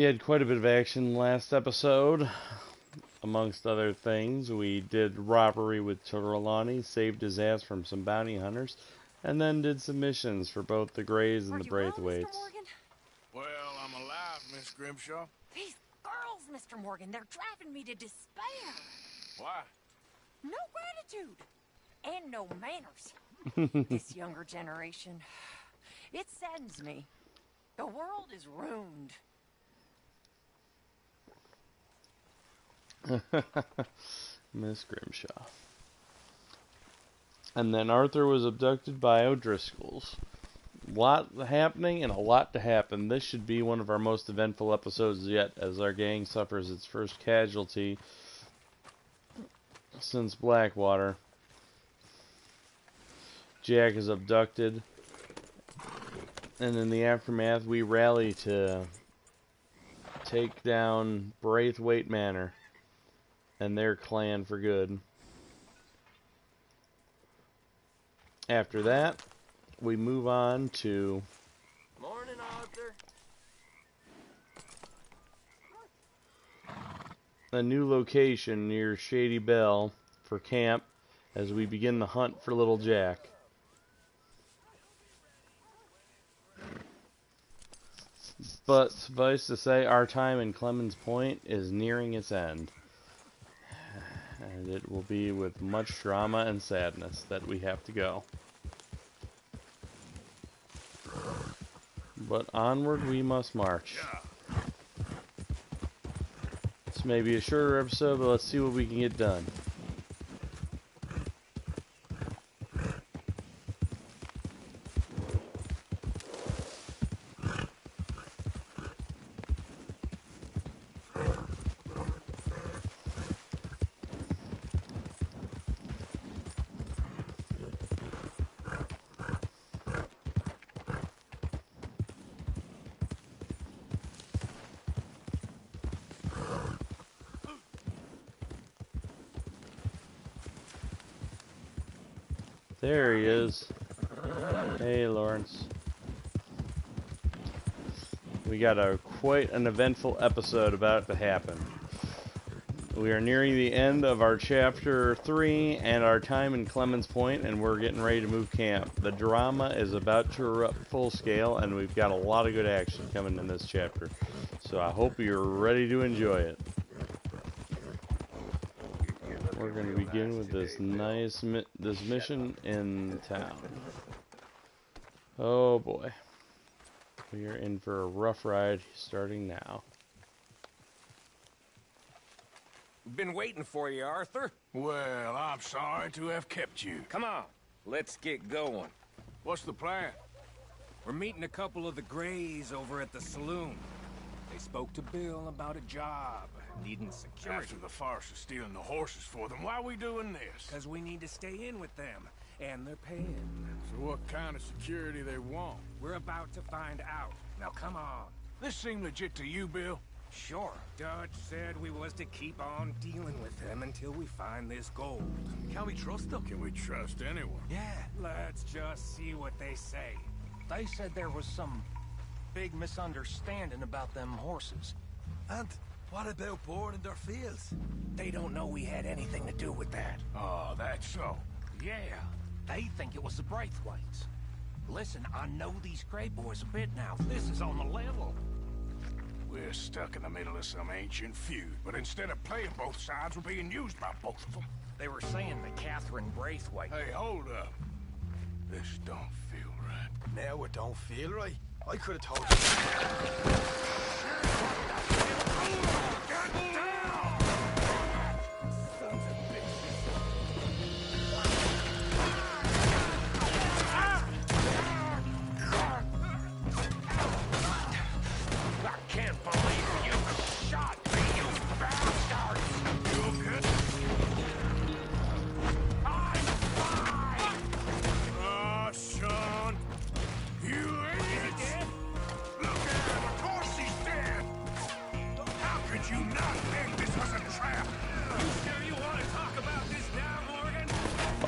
We had quite a bit of action last episode. Amongst other things, we did robbery with Trelawney, saved his ass from some bounty hunters, and then did some missions for both the Greys and the Braithwaits. Well, I'm alive, Miss Grimshaw. These girls, Mr. Morgan, they're driving me to despair. Why? No gratitude. And no manners. This younger generation. It saddens me. The world is ruined. Miss Grimshaw. And then Arthur was abducted by O'Driscolls. A lot happening and a lot to happen. This should be one of our most eventful episodes yet, as our gang suffers its first casualty since Blackwater. Jack is abducted, and in the aftermath we rally to take down Braithwait Manor and their clan for good. After that, we move on to Morning, Arthur. a new location near Shady Belle for camp as we begin the hunt for little Jack. But suffice to say, our time in Clemens Point is nearing its end. And it will be with much drama and sadness that we have to go. But onward we must march. This may be a shorter episode, but let's see what we can get done. There he is. Hey, Lawrence. We got quite an eventful episode about to happen. We are nearing the end of our chapter 3 and our time in Clemens Point, and we're getting ready to move camp. The drama is about to erupt full scale, and we've got a lot of good action coming in this chapter. So I hope you're ready to enjoy it. We're going to begin with this this mission in town. Oh boy. We are in for a rough ride starting now. Been waiting for you, Arthur. Well, I'm sorry to have kept you. Come on, let's get going. What's the plan? We're meeting a couple of the Greys over at the saloon. They spoke to Bill about a job, needing security. After the farce of stealing the horses for them, why are we doing this? Because we need to stay in with them, and they're paying. So what kind of security they want? We're about to find out. Now come on. This seem legit to you, Bill? Sure. Dutch said we was to keep on dealing with them until we find this gold. Can we trust them? Can we trust anyone? Yeah. Let's just see what they say. They said there was some big misunderstanding about them horses. And what about boring in their fields? They don't know we had anything to do with that. Oh, that's so. Yeah. They think it was the Braithwaits. Listen, I know these Grey boys a bit now. This is on the level. We're stuck in the middle of some ancient feud, but instead of playing both sides, we're being used by both of them. They were saying that Catherine Braithwaite... Hey, hold up. This don't feel right. Now it don't feel right. I could have told you. Get down! Sons of bitches. I can't believe you shot me, you bastard! You okay? I'm fine! Ah, son. You idiot! Look at him! Of course he's dead! How could you not think this was a trap? You sure you want to talk about this now, Morgan?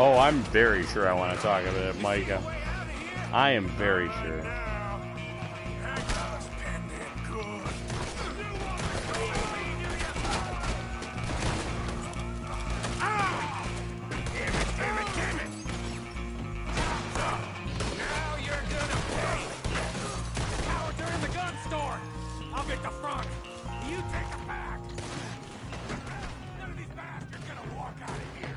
Oh, I'm very sure I want to talk about it, Micah. I am very sure. Now, that guy's pinned in good. the front. You take it back. None of these bastards gonna walk out of here.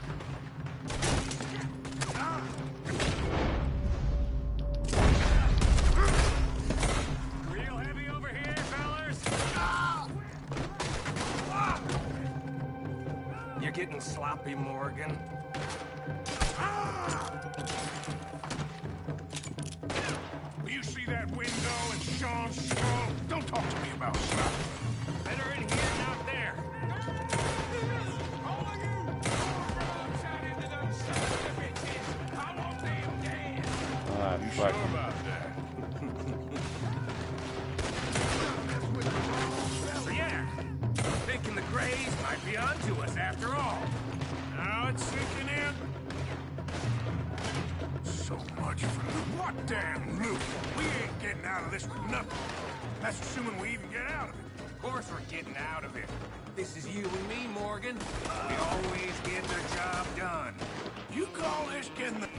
Real heavy over here, fellas. You're getting sloppy, Morgan. You see that window and Sean's skull? Don't talk to me about stuff. Better in here, not there. Ah, You fuck. sure about that? So yeah, thinking the Greys might be onto us after all. Now it's sinking in. So much for loot. What damn loot? We ain't getting out of this with nothing. That's assuming we even get out of it. Of course we're getting out of it. This is you and me, Morgan. We always get the job done. You call this getting the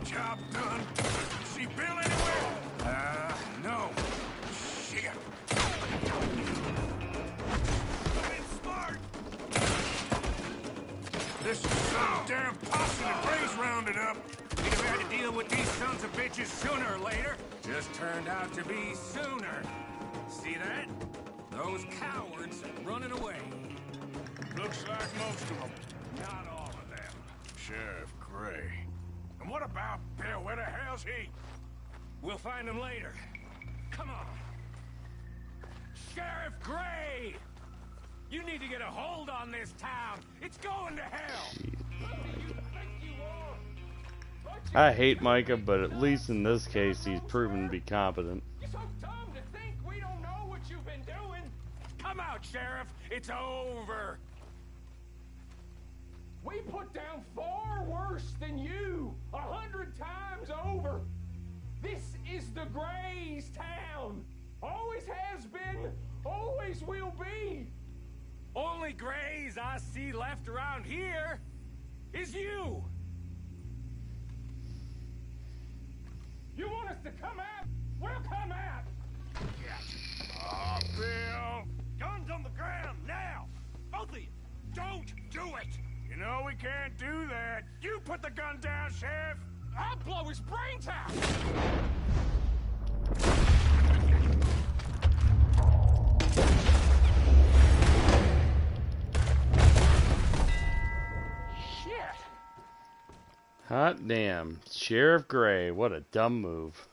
job done? See Bill anywhere? No. Shit. Been smart. This is some damn posse the Grays rounded up. We'd have had to deal with these sons of bitches sooner or later. Just turned out to be sooner. See that? Those cowards running away. Looks like most of them. Not all of them. Sheriff Gray. And what about Bill? Where the hell's he? We'll find him later. Come on. Sheriff Gray! You need to get a hold on this town. It's going to hell. I hate Micah, but at least in this case, he's proven to be competent. You're so dumb to think we don't know what you've been doing. Come out, Sheriff. It's over. We put down far worse than you, 100 times over. This is the Greys' town. Always has been, always will be. Only Greys I see left around here is you. You want us to come out? We'll come out. Oh, Bill. Guns on the ground, now. Both of you. Don't do it. You know we can't do that. You put the gun down, Sheriff. I'll blow his brains out. Shit. Hot damn. Sheriff Gray, what a dumb move.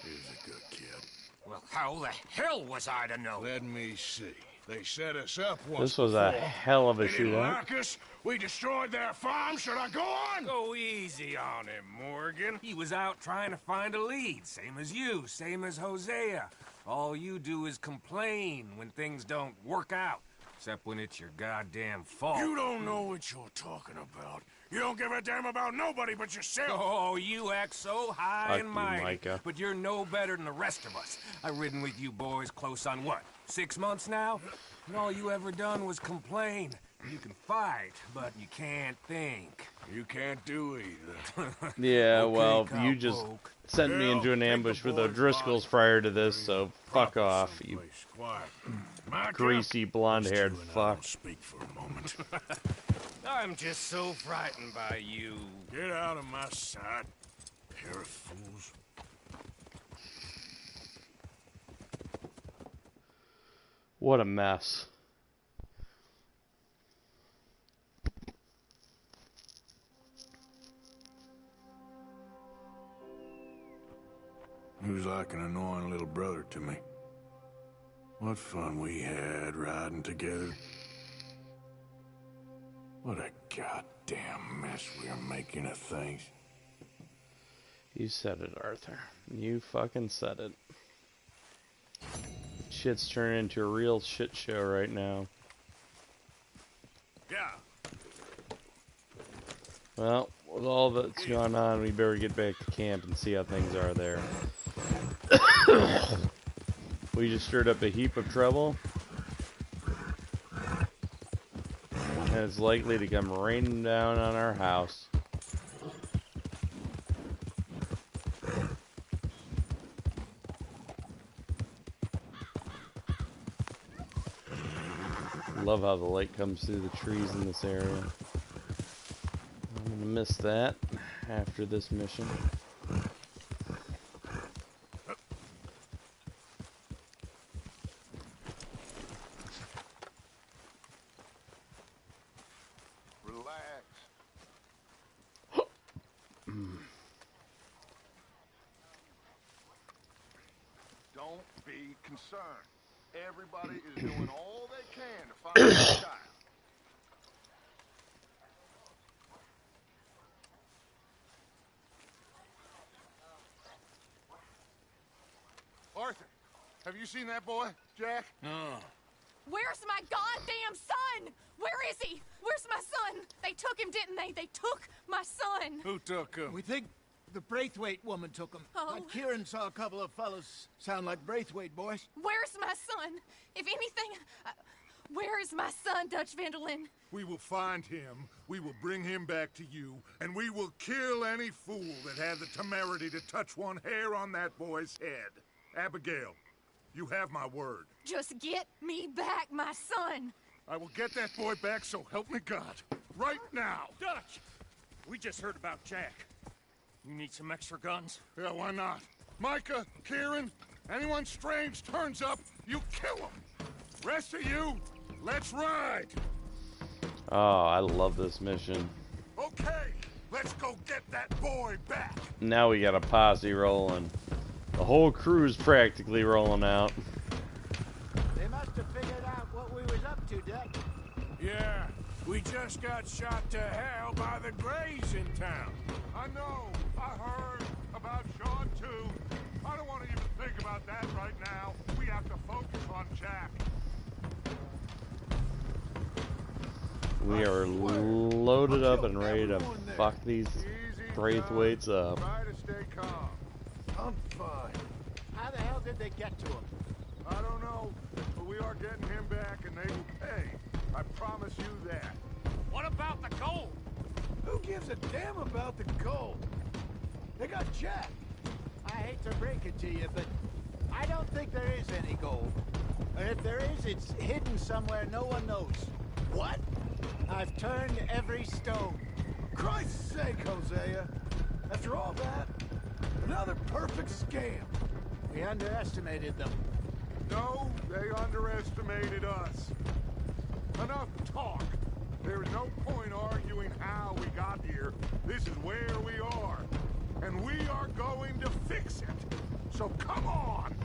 He's a good kid. Well, how the hell was I to know? Let me see. They set us up once This was a before. hell of a They didn't shootout. like us. We destroyed their farm. Should I go on? Go easy on him, Morgan. He was out trying to find a lead, same as you, same as Hosea. All you do is complain when things don't work out, except when it's your goddamn fault. You don't know what you're talking about. You don't give a damn about nobody but yourself. Oh, you act so high Fuck and you, mighty, Micah. but you're no better than the rest of us. I've ridden with you boys close on what, 6 months now? And all you ever done was complain. You can fight, but you can't think. You can't do either. Yeah, Okay, well, you just cowpoke. sent me into an Bill, take ambush the with the boys' Driscolls bodies. prior to this, so fuck Proper off, you someplace, quiet. Micah, greasy blonde-haired these two and I fuck. will speak for a moment. I'm just so frightened by you. Get out of my sight, pair of fools. What a mess. He was like an annoying little brother to me. What fun we had riding together. What a goddamn mess we are making of things. You said it, Arthur. You fucking said it. Shit's turning into a real shit show right now. Yeah. Well, with all that's gone on, we better get back to camp and see how things are there. We just stirred up a heap of trouble. And it's likely to come raining down on our house. Love how the light comes through the trees in this area. I'm gonna miss that after this mission. Relax. Don't be concerned. Everybody is doing all they can to find that child. Arthur, have you seen that boy, Jack? Where's my goddamn son? Where is he? Where's my son? They took him, didn't they? They took my son. Who took him? We think the Braithwaite woman took him. Oh. Kieran saw a couple of fellas sound like Braithwaite boys. Where's my son? If anything, where is my son, Dutch Vanderlyn? We will find him, we will bring him back to you, and we will kill any fool that had the temerity to touch one hair on that boy's head. Abigail, you have my word. Just get me back, my son. I will get that boy back, so help me God. Right now. Dutch! We just heard about Jack. You need some extra guns? Yeah, why not? Micah, Kieran, anyone strange turns up, you kill him. Rest of you, let's ride. Oh, I love this mission. Okay, let's go get that boy back. Now we got a posse rolling. The whole crew's practically rolling out. They must have figured out what we was up to, Dutch. Yeah, we just got shot to hell by the Greys in town. I know, I heard about Sean too. I don't want to even think about that right now. We have to focus on Jack. We are loaded up and ready to fuck these Braithwaits up. Try to stay calm. I'm fine. How the hell did they get to him? I don't know, but we are getting him back and they will pay. I promise you that. What about the gold? Who gives a damn about the gold? They got Jack. I hate to break it to you, but I don't think there is any gold. And if there is, it's hidden somewhere no one knows. What? I've turned every stone. Christ's sake, Hosea. After all that, another perfect scam. We underestimated them. No, they underestimated us. Enough talk. There is no point arguing how we got here. This is where we are. And we are going to fix it. So come on!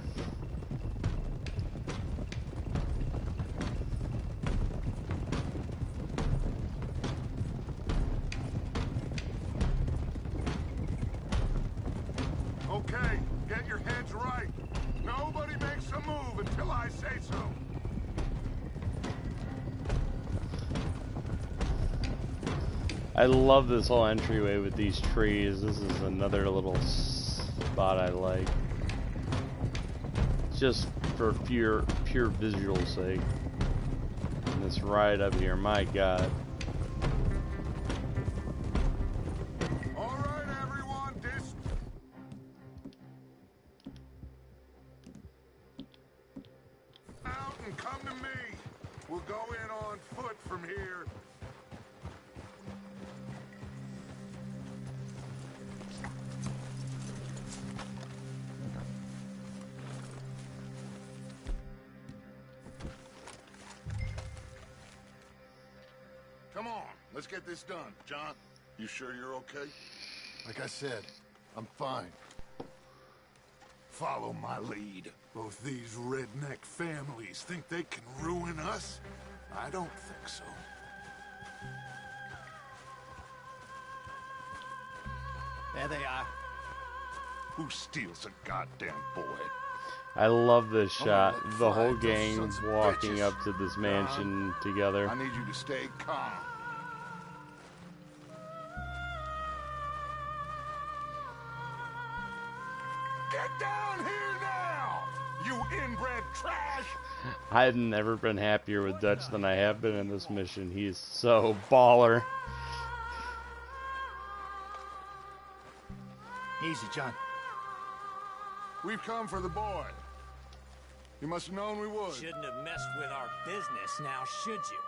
Okay, get your heads right. Nobody makes a move until I say so. I love this whole entryway with these trees. This is another little spot I like. Just for pure visual sake. And this ride up here, my God. All right, everyone, out and come to me. We'll go in on foot from here. Come on, let's get this done. John, you sure you're okay? Like I said, I'm fine. Follow my lead. Both these redneck families think they can ruin us? I don't think so. There they are. Who steals a goddamn boy? I love this shot. let The fly whole those gang sons of walking bitches. up to this mansion together. I need you to stay calm. Get down here now, you inbred trash! I've never been happier with Dutch than I have been in this mission. He's so baller. Easy, John. We've come for the boy. You must have known we would. Shouldn't have messed with our business, now should you?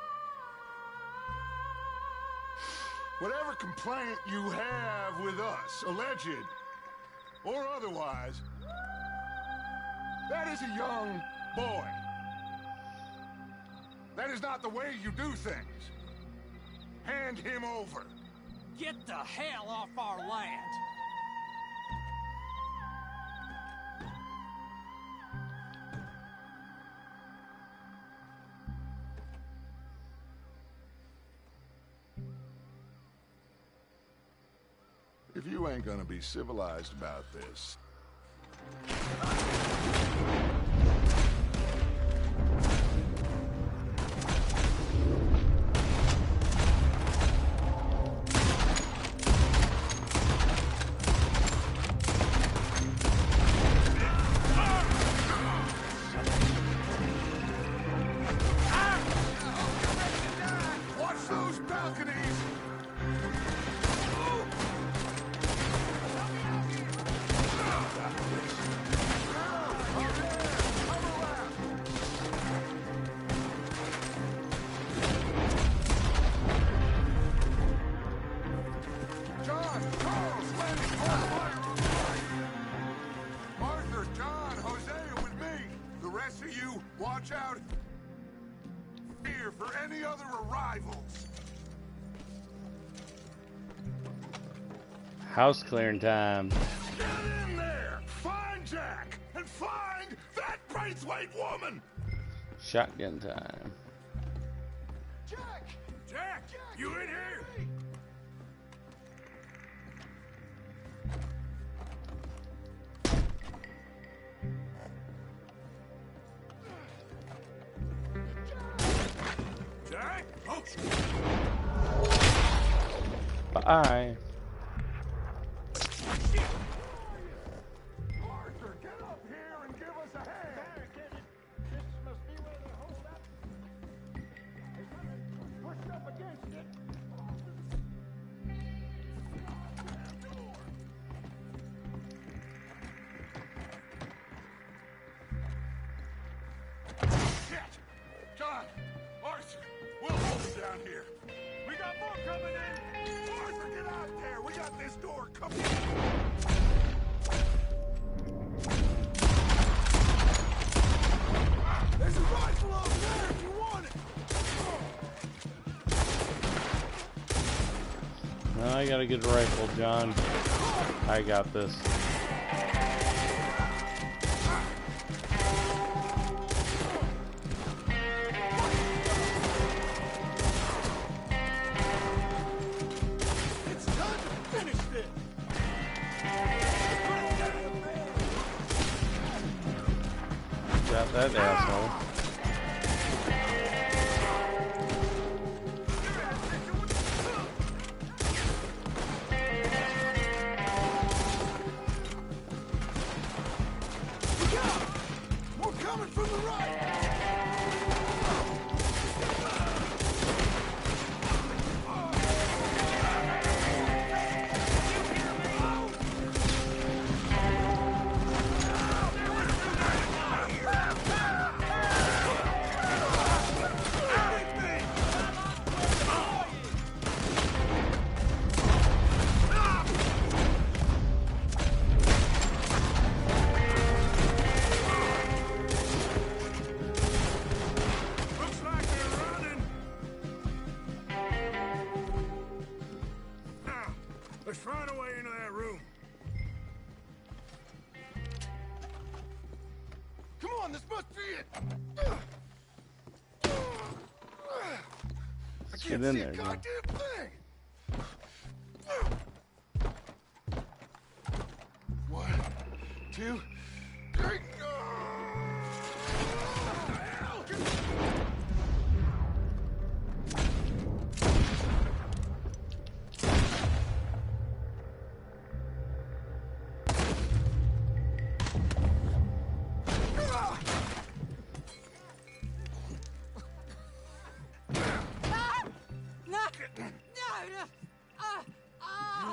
Whatever complaint you have with us, alleged or otherwise, that is a young boy. That is not the way you do things. Hand him over. Get the hell off our land! If you ain't gonna be civilized about this... Watch those balconies! Watch out here for any other arrivals. House clearing time. Get in there! Find Jack! And find that Braithwaite woman! Shotgun time. Jack! Jack! You in here? Jack? Oh, Bye. Arthur, get up here and give us a hand! This must be where they hold up. There's something pushed up against it. Shit! John! Arthur! We'll hold it down here. We got more coming in! Arthur, get out there! We got this door coming in! There's a rifle over there if you want it! No, I got a good rifle, John. I got this. It's time to finish this! Got that asshole. More coming from the right! Looks like they're running. Now, let's find a way into that room. Come on, this must be it. I Get can't in see there, a John. goddamn thing. One, two, three.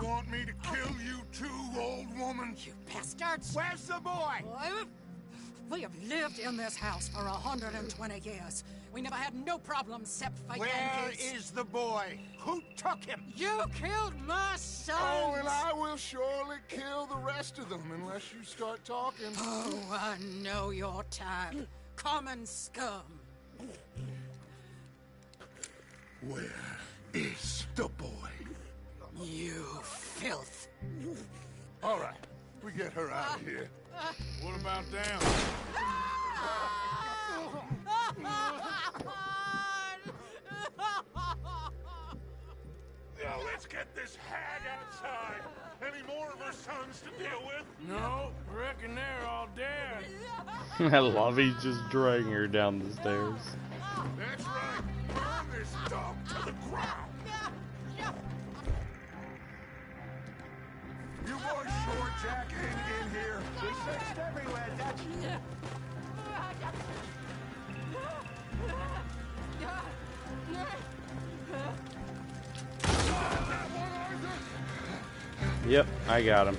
You want me to kill you too, old woman? You bastards! Where's the boy? We have lived in this house for 120 years. We never had no problems except for Where Yankees. is the boy? Who took him? You killed my son! Oh, and I will surely kill the rest of them unless you start talking. Oh, I know your type. Common scum. Where is the boy? You filth. All right, we get her out of here. What about down? Now let's get this hag outside. Any more of her sons to deal with? No, reckon they're all dead. I love he's just dragging her down the stairs. That's right. Burn this dog to the ground. You boys short jacking in here. We searched everywhere, Dutch. Yep, I got him.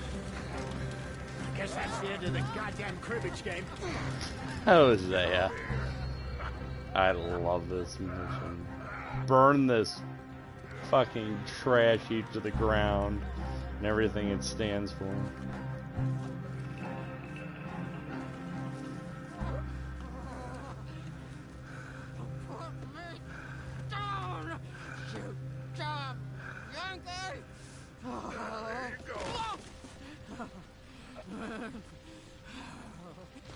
Guess that's the end of the goddamn cribbage game. Hosea. I love this mission. Burn this fucking trash heap to the ground and everything it stands for. Down! You damn Yankee! There you go.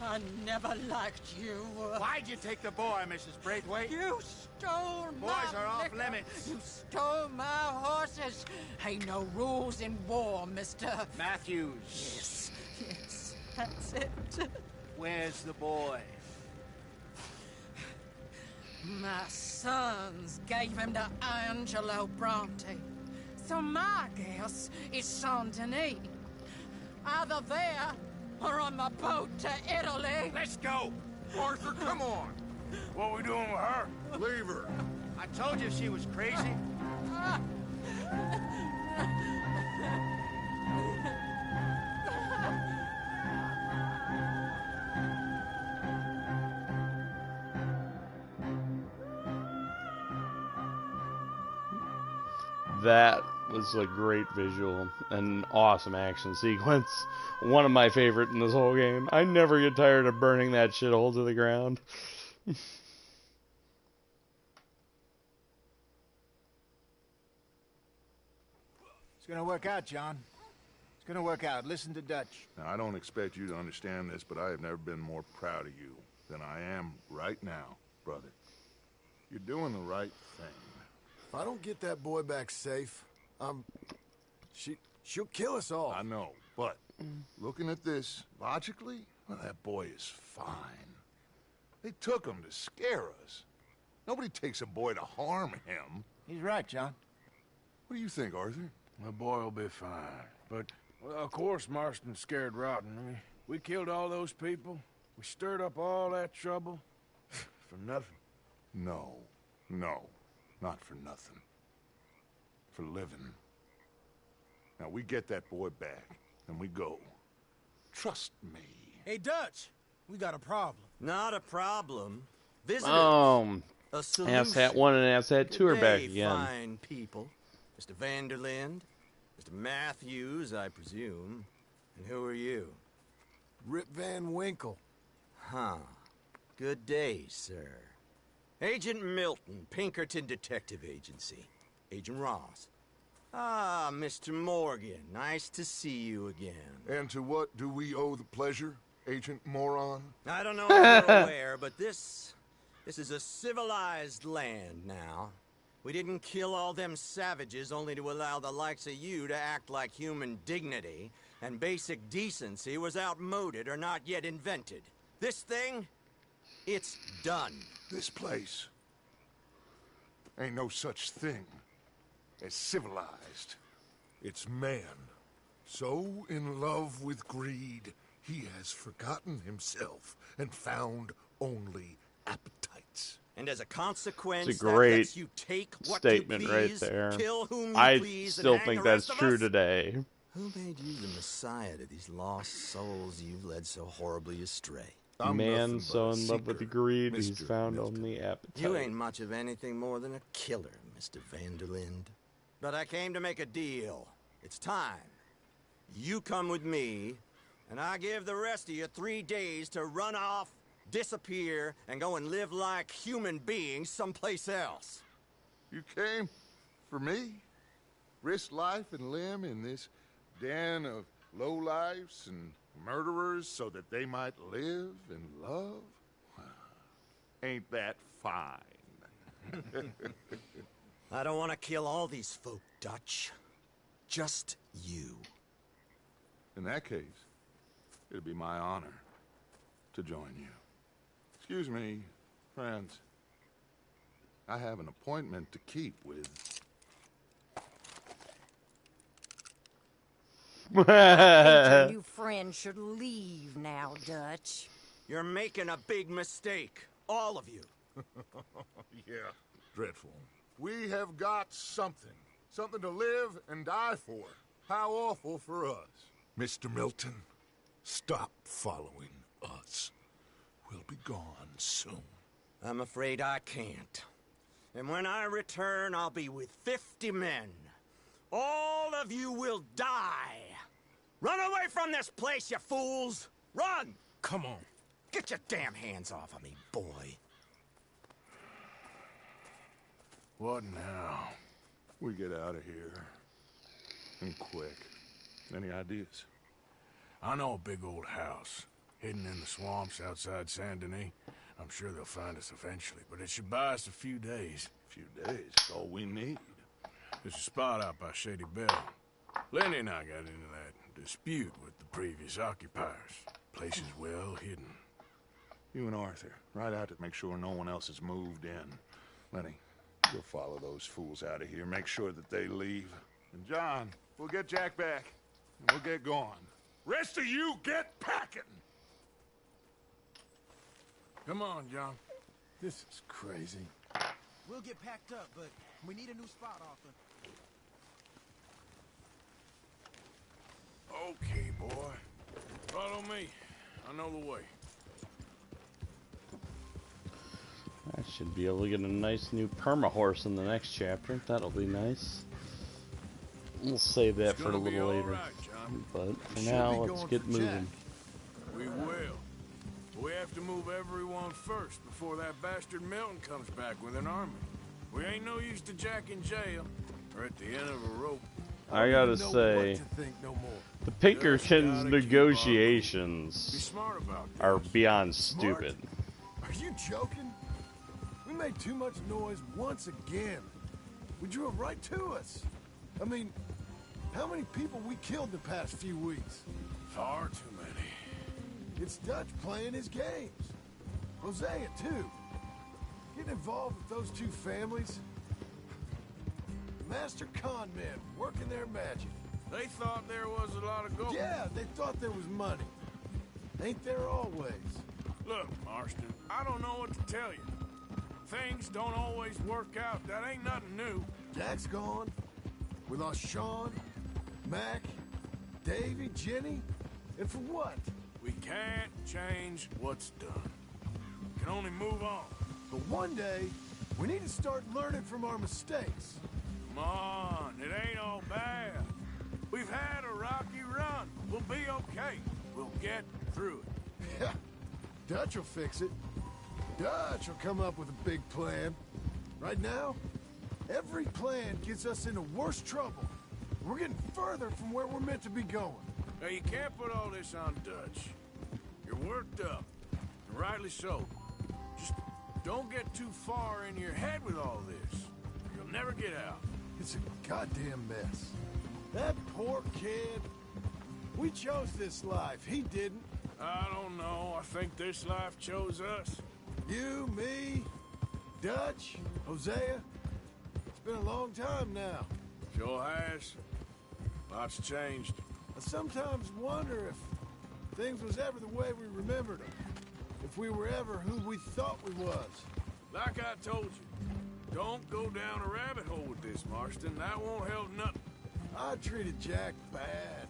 I never liked you. Why'd you take the boy, Mrs. Braithwaite? You stole my Boys are off liquor. limits. You stole my horses. Ain't no rules in war, mister. Matthews. Yes, yes, that's it. Where's the boy? My sons gave him to Angelo Bronte. So my guess is Saint-Denis. Either there or on the boat to Italy. Let's go. Arthur, come on. What we doing with her? Leave her. I told you she was crazy. That was a great visual and awesome action sequence. One of my favorite in this whole game. I never get tired of burning that shithole to the ground. It's gonna work out, John. It's gonna work out. Listen to Dutch. Now, I don't expect you to understand this, but I have never been more proud of you than I am right now, brother. You're doing the right thing. If I don't get that boy back safe, she'll kill us all. I know, but looking at this logically, well, that boy is fine. They took him to scare us. Nobody takes a boy to harm him. He's right, John. What do you think, Arthur? The boy will be fine. But, well, of course Marston's scared rotten. I mean, we killed all those people. We stirred up all that trouble. For nothing. No, not for nothing. For living. Now, we get that boy back, and we go. Trust me. Hey, Dutch, we got a problem. Not a problem. Visitors. A solution. Asshat 1 and Asshat 2 are back Hey, again. fine people. Mr. Vanderlind, Mr. Matthews, I presume. And who are you? Rip Van Winkle. Huh. Good day, sir. Agent Milton, Pinkerton Detective Agency. Agent Ross. Ah, Mr. Morgan, nice to see you again. And to what do we owe the pleasure, Agent Moron? I don't know if you're aware, but this is a civilized land now. We didn't kill all them savages only to allow the likes of you to act like human dignity, and basic decency was outmoded or not yet invented. This thing, it's done. This place ain't no such thing as civilized. It's man. So in love with greed, he has forgotten himself and found only appetites. And as a consequence, It's a that great lets you take what statement you right please, there. kill whom you I please, still and hang think the that's rest of true us? today. Who made you the messiah to these lost souls you've led so horribly astray? I'm Man nothing so but a in love with seeker, greed, he's Mr. found Milton. only appetite. You ain't much of anything more than a killer, Mr. Vanderlind. But I came to make a deal. It's time. You come with me, and I give the rest of you 3 days to run off, disappear, and go and live like human beings someplace else. You came for me? Risk life and limb in this den of lowlifes and murderers so that they might live and love? Ain't that fine? I don't want to kill all these folk, Dutch. Just you. In that case, it'd be my honor to join you. Excuse me, friends. I have an appointment to keep with... Your new friend should leave now, Dutch. You're making a big mistake. All of you. Yeah, dreadful. We have got something. Something to live and die for. How awful for us. Mr. Milton, stop following us. We'll be gone soon. I'm afraid I can't. And when I return, I'll be with 50 men. All of you will die. Run away from this place, you fools! Run! Come on. Get your damn hands off of me, boy. What now? We get out of here. And quick. Any ideas? I know a big old house, hidden in the swamps outside Saint Denis. I'm sure they'll find us eventually, but it should buy us a few days. A few days? All we need. There's a spot out by Shady Belle. Lenny and I got into that dispute with the previous occupiers. Place is well hidden. You and Arthur, ride out to make sure no one else has moved in. Lenny, you'll follow those fools out of here. Make sure that they leave. And John, we'll get Jack back. And we'll get going. Rest of you, get packing! Come on, John. This is crazy. We'll get packed up, but we need a new spot, Arthur. Okay, boy. Follow me. I know the way. I should be able to get a nice new perma horse in the next chapter. That'll be nice. We'll save that for a little later. Right, John. But for now, let's get moving. We will. We have to move everyone first before that bastard Milton comes back with an army. We ain't no use to Jack in jail or at the end of a rope. I gotta say, the Pinkertons' negotiations are beyond stupid. Are you joking? We made too much noise once again. We drew them right to us. I mean, how many people we killed the past few weeks? Far too many. It's Dutch playing his games. Hosea, too. Getting involved with those two families. Master con men working their magic. They thought there was a lot of gold. Yeah, they thought there was money. Ain't there always? Look, Marston, I don't know what to tell you. Things don't always work out. That ain't nothing new. Jack's gone. We lost Sean, Mac, Davy, Jenny. And for what? We can't change what's done. We can only move on. But one day, we need to start learning from our mistakes. Come on, it ain't all bad. We've had a rocky run. We'll be okay. We'll get through it. Yeah, Dutch will fix it. Dutch will come up with a big plan. Right now, every plan gets us into worse trouble. We're getting further from where we're meant to be going. Now, you can't put all this on Dutch. You're worked up, and rightly so. Just don't get too far in your head with all this. You'll never get out. It's a goddamn mess. That poor kid. We chose this life. He didn't. I don't know. I think this life chose us. You, me, Dutch, Hosea. It's been a long time now. Sure has. Lots changed. I sometimes wonder if things was ever the way we remembered them. If we were ever who we thought we was. Like I told you, don't go down a rabbit hole with this, Marston. That won't help nothing. I treated Jack bad.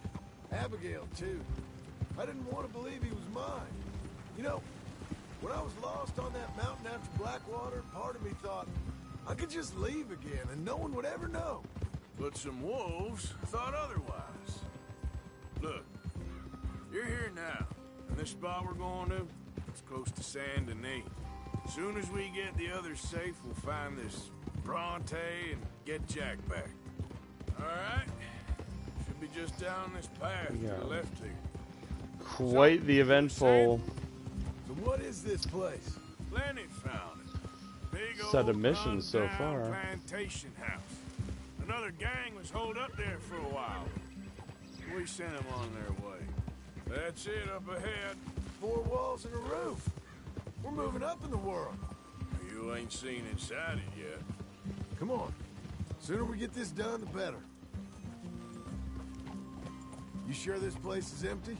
Abigail, too. I didn't want to believe he was mine. You know, When I was lost on that mountain after Blackwater, part of me thought I could just leave again and no one would ever know. But some wolves thought otherwise. Look, you're here now, and this spot we're going to, it's close to Saint Denis. As soon as we get the others safe, we'll find this Bronte and get Jack back. Alright? Should be just down this path to the left here. Quite the eventful So what is this place? Leonard found it. Big set old of missions so run-down far. plantation house. Another gang was holed up there for a while. We sent them on their way. That's it up ahead. 4 walls and a roof. We're moving up in the world. You ain't seen inside it yet. Come on. Sooner we get this done, the better. You sure this place is empty?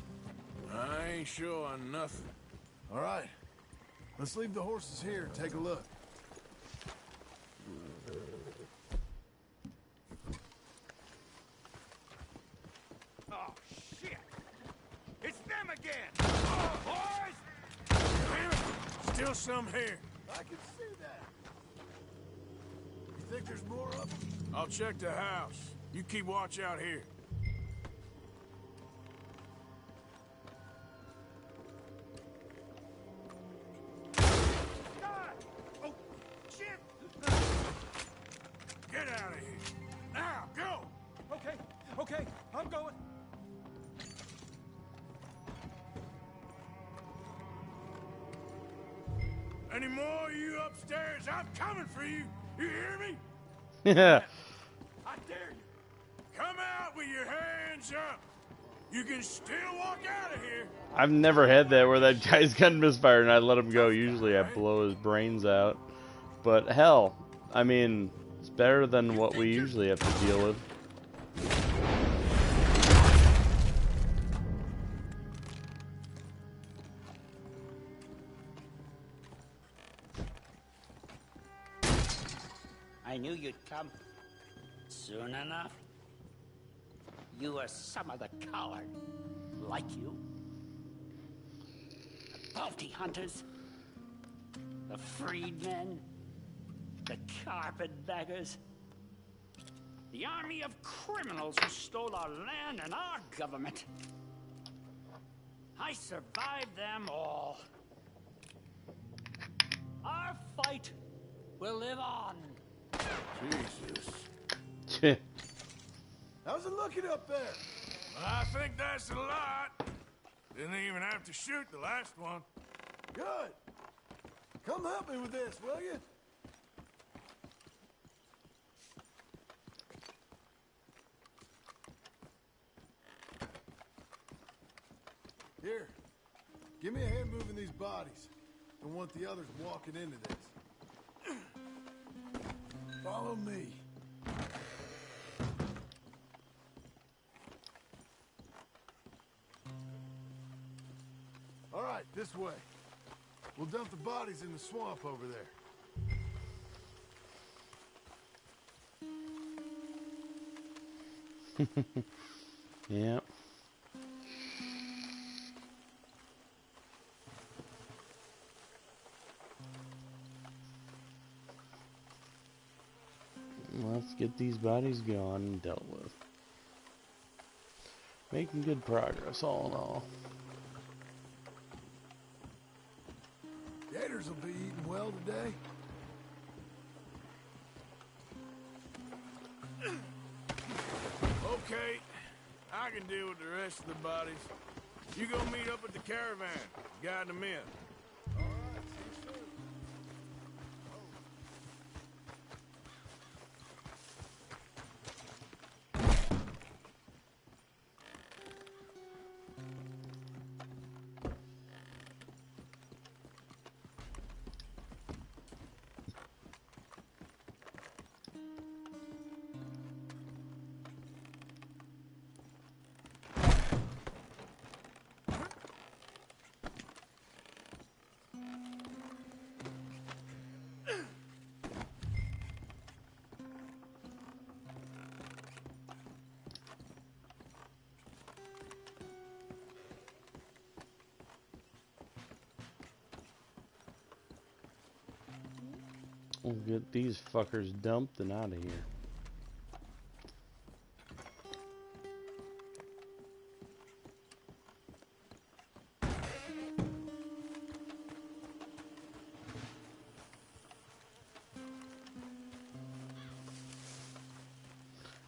I ain't sure on nothing. All right. Let's leave the horses here and take a look. Oh, shit! It's them again! Oh, boys! Damn it! Still some here. I can see that. You think there's more of them? I'll check the house. You keep watch out here. Oh, shit! Get out of here. Now, go! Okay, I'm going. Any more of you upstairs? I'm coming for you. You hear me? Yeah. I dare you. Come out with your hands up. You can still walk out of here. I've never had that where that guy's gun misfired and I let him go. Usually I blow his brains out. But hell, I mean, it's better than what we usually have to deal with. I knew you'd come. Soon enough. You are some of the coward. Like you. The bounty hunters. The freedmen. The carpetbaggers. The army of criminals who stole our land and our government. I survived them all. Our fight will live on. Jesus. How's it looking up there? I think that's a lot. Didn't even have to shoot the last one. Good. Come help me with this, will you? Here. Give me a hand moving these bodies. Don't want the others walking into this. Follow me. All right, this way. We'll dump the bodies in the swamp over there. Yep. Let's get these bodies gone and dealt with. Making good progress, all in all. Gators will be eating well today. Okay, I can deal with the rest of the bodies. You go meet up at the caravan. Guide them in. All right, see you soon. We'll get these fuckers dumped and out of here.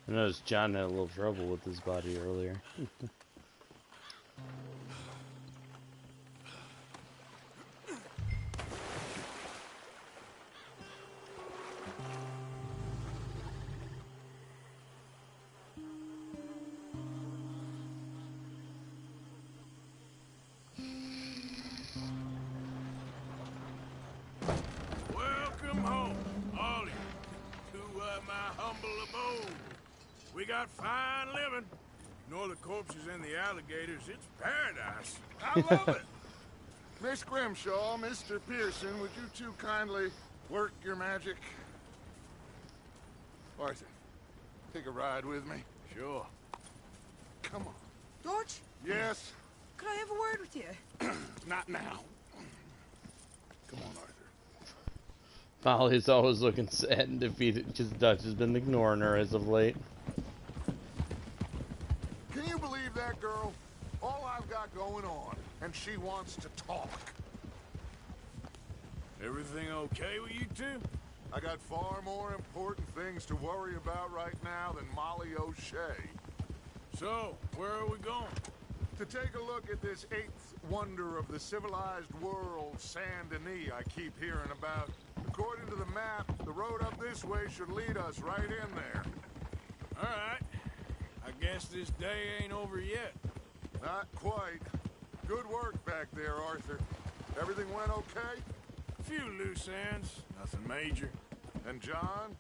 I noticed John had a little trouble with his body earlier. Welcome home, all of you, to my humble abode. We got fine living. Ignore the corpses and the alligators. It's paradise. I love it. Miss Grimshaw, Mr. Pearson, would you two kindly work your magic? Arthur, take a ride with me. Sure. Come on. George? Yes? Could I have a word with you? Not now. Come on, Arthur. Molly's always looking sad and defeated because Dutch has been ignoring her as of late. Can you believe that, girl? All I've got going on, and she wants to talk. Everything okay with you two? I got far more important things to worry about right now than Molly O'Shea. So, where are we going? To take a look at this eighth wonder of the civilized world, Saint Denis, I keep hearing about. According to the map, the road up this way should lead us right in there. All right. I guess this day ain't over yet. Not quite. Good work back there, Arthur. Everything went okay? A few loose ends, nothing major. And John?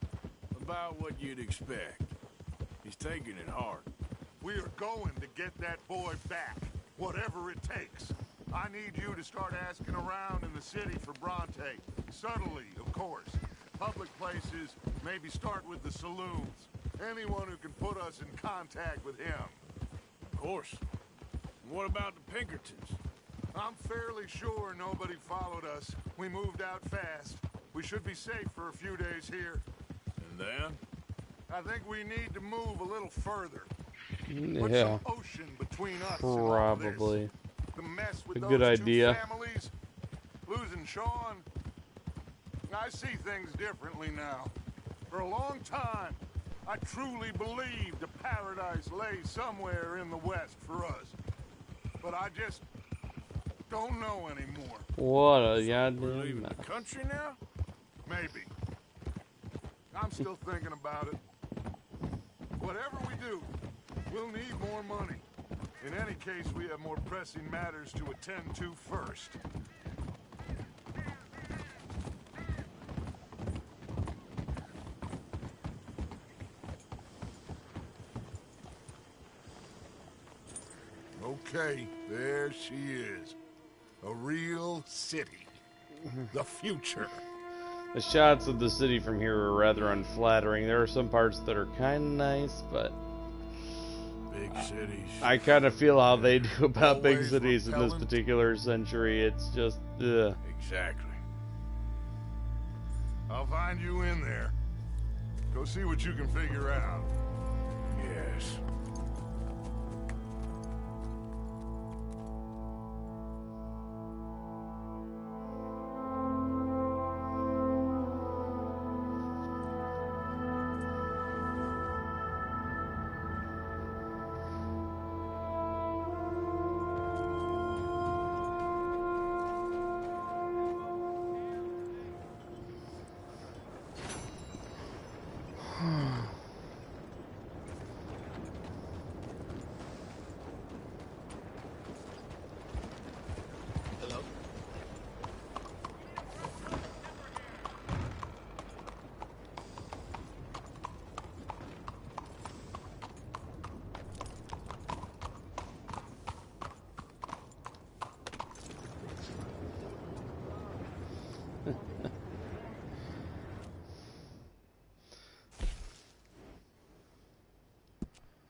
About what you'd expect. He's taking it hard. We are going to get that boy back, whatever it takes. I need you to start asking around in the city for Bronte. Subtly, of course. Public places, maybe start with the saloons. Anyone who can put us in contact with him. Of course. What about the Pinkertons? I'm fairly sure nobody followed us. We moved out fast. We should be safe for a few days here. And then? I think we need to move a little further. Yeah. Put some ocean between us and all this. Probably. The mess with A those good two idea. families, losing Sean. I see things differently now. For a long time, I truly believed a paradise lay somewhere in the west for us. But I just don't know anymore. What a We're goddamn leaving mess. the country now? Maybe. I'm still thinking about it. Whatever we do, we'll need more money. In any case, we have more pressing matters to attend to first. Okay, there she is. A real city. The future. The shots of the city from here are rather unflattering. There are some parts that are kind of nice, but Big cities. I kind of feel how they do about big Always cities in this repellent. particular century. It's just, ugh. Exactly. I'll find you in there. Go see what you can figure out. Yes.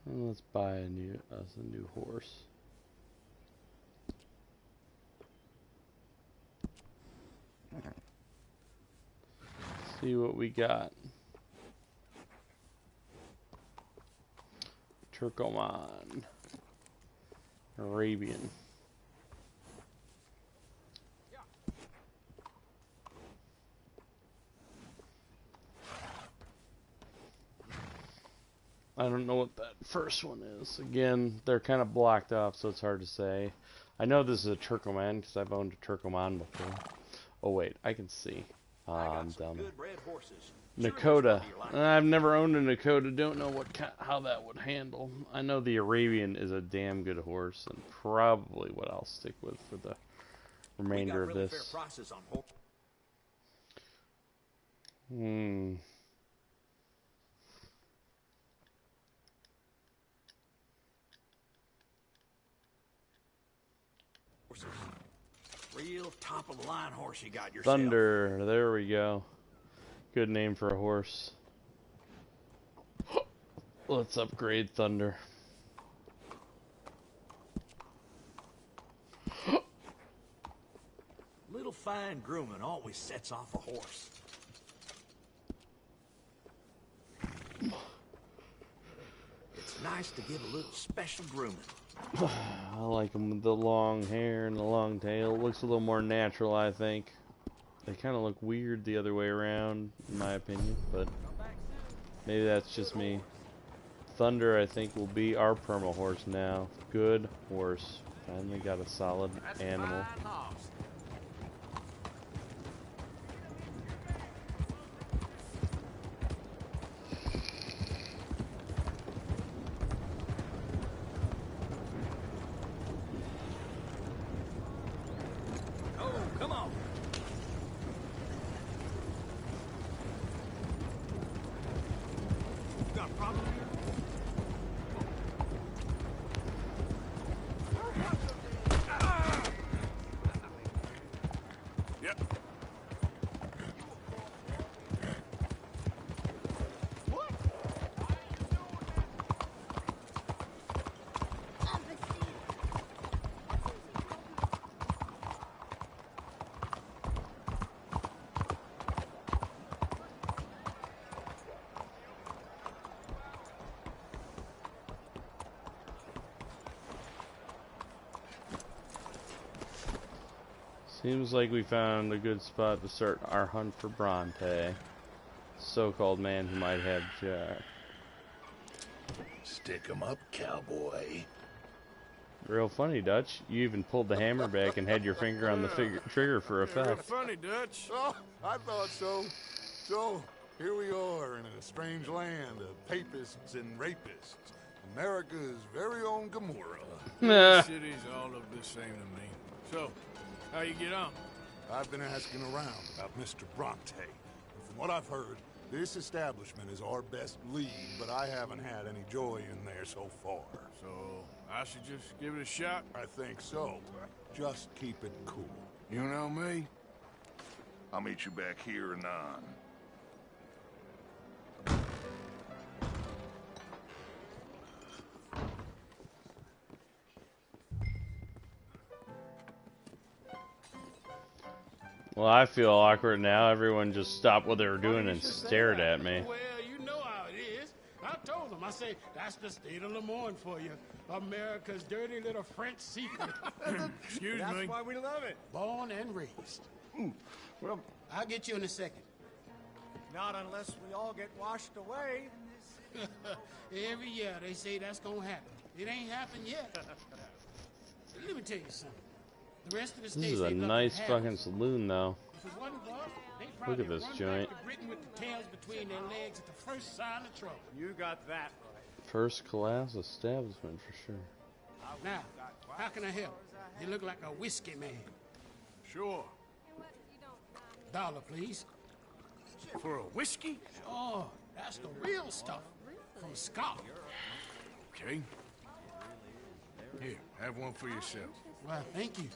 And let's buy a new horse. See what we got. Turkoman. Arabian. I don't know what that first one is. Again, they're kind of blocked off, so it's hard to say. I know this is a Turkoman because I've owned a Turkoman before. Oh wait, I can see. I'm dumb. Nakota. I've never owned a Nakota. Don't know how that would handle. I know the Arabian is a damn good horse, and probably what I'll stick with for the remainder of this. Real top of the line horse you got yourself. Thunder. There we go. Good name for a horse. Let's upgrade Thunder. Little fine grooming always sets off a horse. It's nice to give a little special grooming. I like them with the long hair and the long tail. It looks a little more natural, I think. They kind of look weird the other way around, in my opinion, but maybe that's just me. Thunder, I think, will be our perma horse now. Good horse. Finally got a solid animal. Seems like we found a good spot to start our hunt for Bronte, so-called man who might have Jack. Stick 'em up, cowboy. Real funny, Dutch. You even pulled the hammer back and had your finger on the trigger for effect. Real funny, Dutch. Oh, I thought so. So, here we are in a strange land of papists and rapists. America's very own Gomorrah. The cities all look the same to me. So, how you get on? I've been asking around about Mr. Bronte. And from what I've heard, this establishment is our best lead, but I haven't had any joy in there so far. So, I should just give it a shot? I think so. Just keep it cool. You know me? I'll meet you back here anon. Well, I feel awkward now. Everyone just stopped what they were doing and stared at me. Well, you know how it is. I told them. I said, that's the state of Lemoyne for you. America's dirty little French secret. Excuse me. That's why we love it. Born and raised. Well, I'll get you in a second. Not unless we all get washed away. Every year they say that's gonna happen. It ain't happened yet. Let me tell you something. The rest of the This is a nice fucking saloon, though. Look at this joint. Britain with the tails between their legs at the first sign of trouble. You got that right. First class establishment for sure. Now, how can I help? You look like a whiskey man. Sure. $1, please. For a whiskey? Sure. That's the real stuff. From Scotland. Okay. Here, have one for yourself. Well, thank you.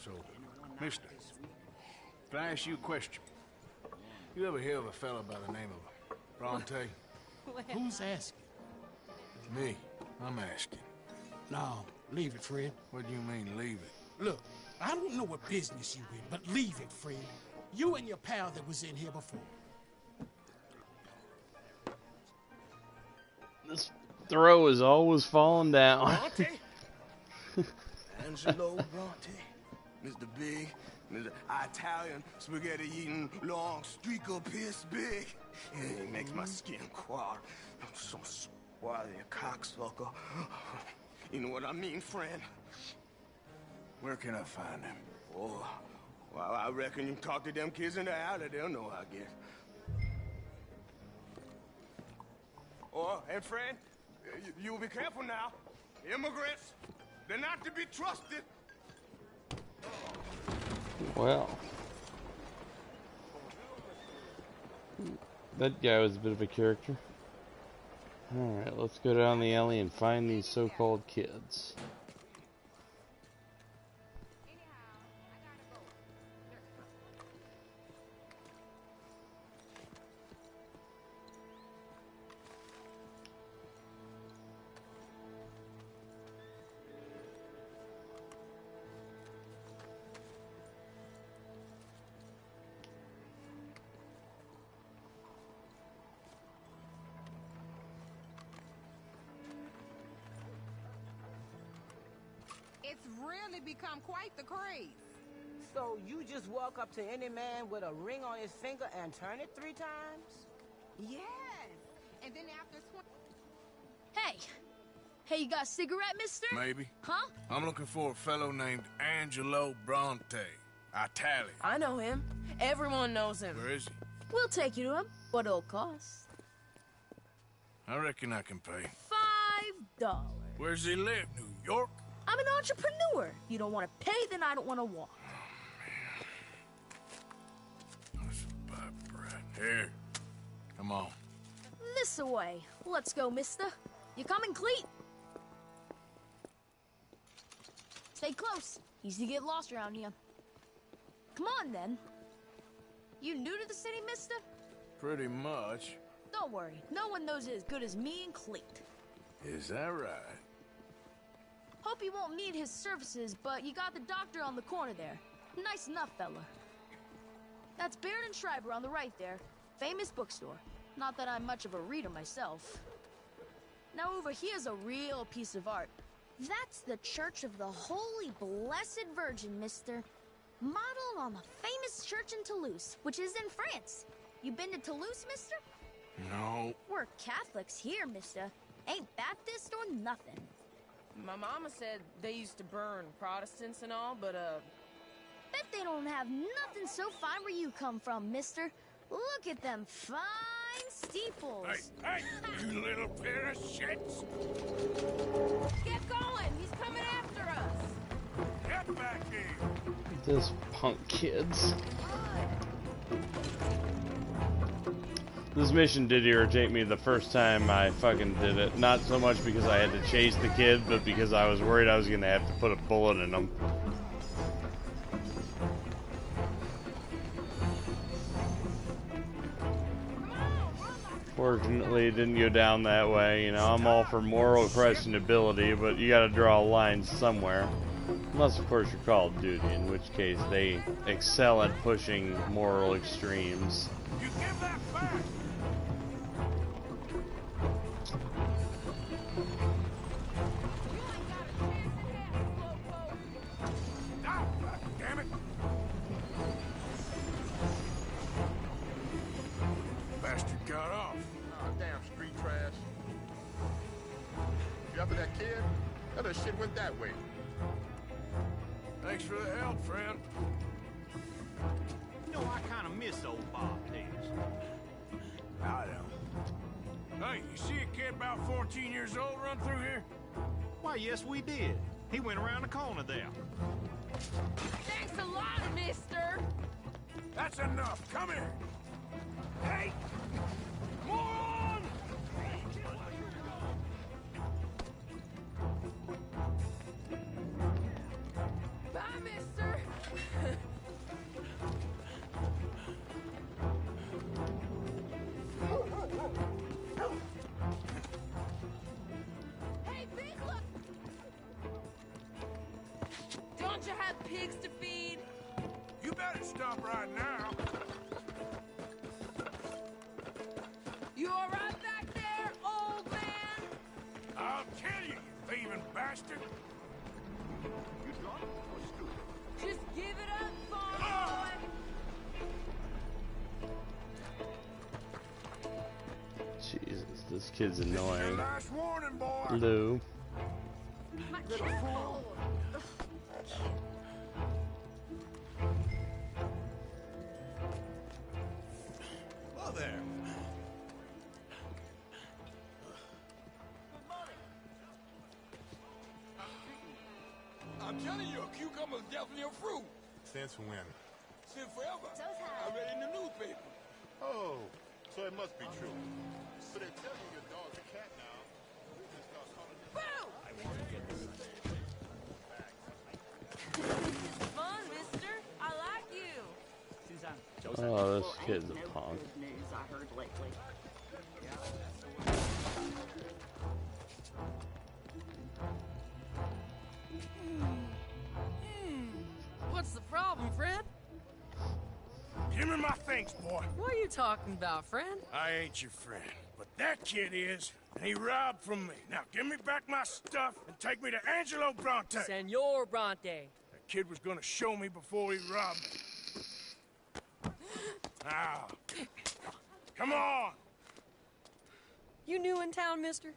So, mister, can I ask you a question? You ever hear of a fella by the name of Bronte? Who's asking? Me. I'm asking. No, leave it, friend. What do you mean, leave it? Look, I don't know what business you in, but leave it, friend. You and your pal that was in here before. This throw is always falling down. Bronte? Angelo Bronte. Mr. Big, Mr. Italian, spaghetti-eating, long streak of piss big. It makes my skin crawl. I'm so swarthy, a cocksucker. You know what I mean, friend? Where can I find him? Oh, well, I reckon you can talk to them kids in the alley. They'll know, I guess. Oh, and friend, you'll be careful now. Immigrants, they're not to be trusted. Well, that guy was a bit of a character. Alright, let's go down the alley and find these so-called kids. It's really become quite the craze. So you just walk up to any man with a ring on his finger and turn it 3 times? Yes. And then after Hey. Hey, you got a cigarette, mister? Maybe. Huh? I'm looking for a fellow named Angelo Bronte. Italian. I know him. Everyone knows him. Where is he? We'll take you to him. What it'll cost? I reckon I can pay. $5. Where's he live? New York? I'm an entrepreneur. You don't want to pay, then I don't want to walk. Here. Come on. This away. Let's go, mister. You coming, Cleet? Stay close. Easy to get lost around here. Come on, then. You new to the city, mister? Pretty much. Don't worry. No one knows it as good as me and Cleet. Is that right? Hope you won't need his services, but you got the doctor on the corner there. Nice enough, fella. That's Baird and Schreiber on the right there. Famous bookstore. Not that I'm much of a reader myself. Now over here's a real piece of art. That's the Church of the Holy Blessed Virgin, mister. Modeled on the famous church in Toulouse, which is in France. You been to Toulouse, mister? No. We're Catholics here, mister. Ain't Baptist or nothing. My mama said they used to burn Protestants and all, but, Bet they don't have nothing so fine where you come from, mister. Look at them fine steeples. Hey, you little pair of shits! Get going! He's coming after us! Get back here! This punk kids. This mission did irritate me the first time I fucking did it. Not so much because I had to chase the kid, but because I was worried I was gonna have to put a bullet in him. Fortunately, it didn't go down that way. You know, I'm all for moral questionability, but you gotta draw a line somewhere. Unless, of course, you're Call of Duty, in which case they excel at pushing moral extremes. You give that back! Damn it! Bastard got off. Oh, damn street trash. You after that kid? That other shit went that way. Thanks for the help, friend. You know, I kind of miss old Bob Davis. I don't. Hey, you see a kid about 14 years old run through here? Why, yes, we did. He went around the corner there. Thanks a lot, mister! That's enough. Come here. Hey! Moron! Bye, mister! Hey, Big, look! Don't you have pigs to feed? You better stop right now. You all right back there, old man? I'll kill you, you thieving bastard. You drunk or stupid? Just give it up, farm boy. Jesus, this kid's annoying. Your last warning, boy. Lou. My careful! Well there. I'm telling you, a cucumber's definitely a fruit. Since when? Since forever. I read it in the newspaper. Oh, so it must be true. So they tell you your dog's a cat now. We can start calling it. Boo! I want to get this Fun, mister. I like you. Suzanne. Oh, this kid's a punk. Good news I heard lately. What's the problem, friend? Give me my things, boy. What are you talking about, friend? I ain't your friend, but that kid is, and he robbed from me. Now give me back my stuff and take me to Angelo Bronte. Senor Bronte. That kid was gonna show me before he robbed me. Now, come on. You new in town, mister?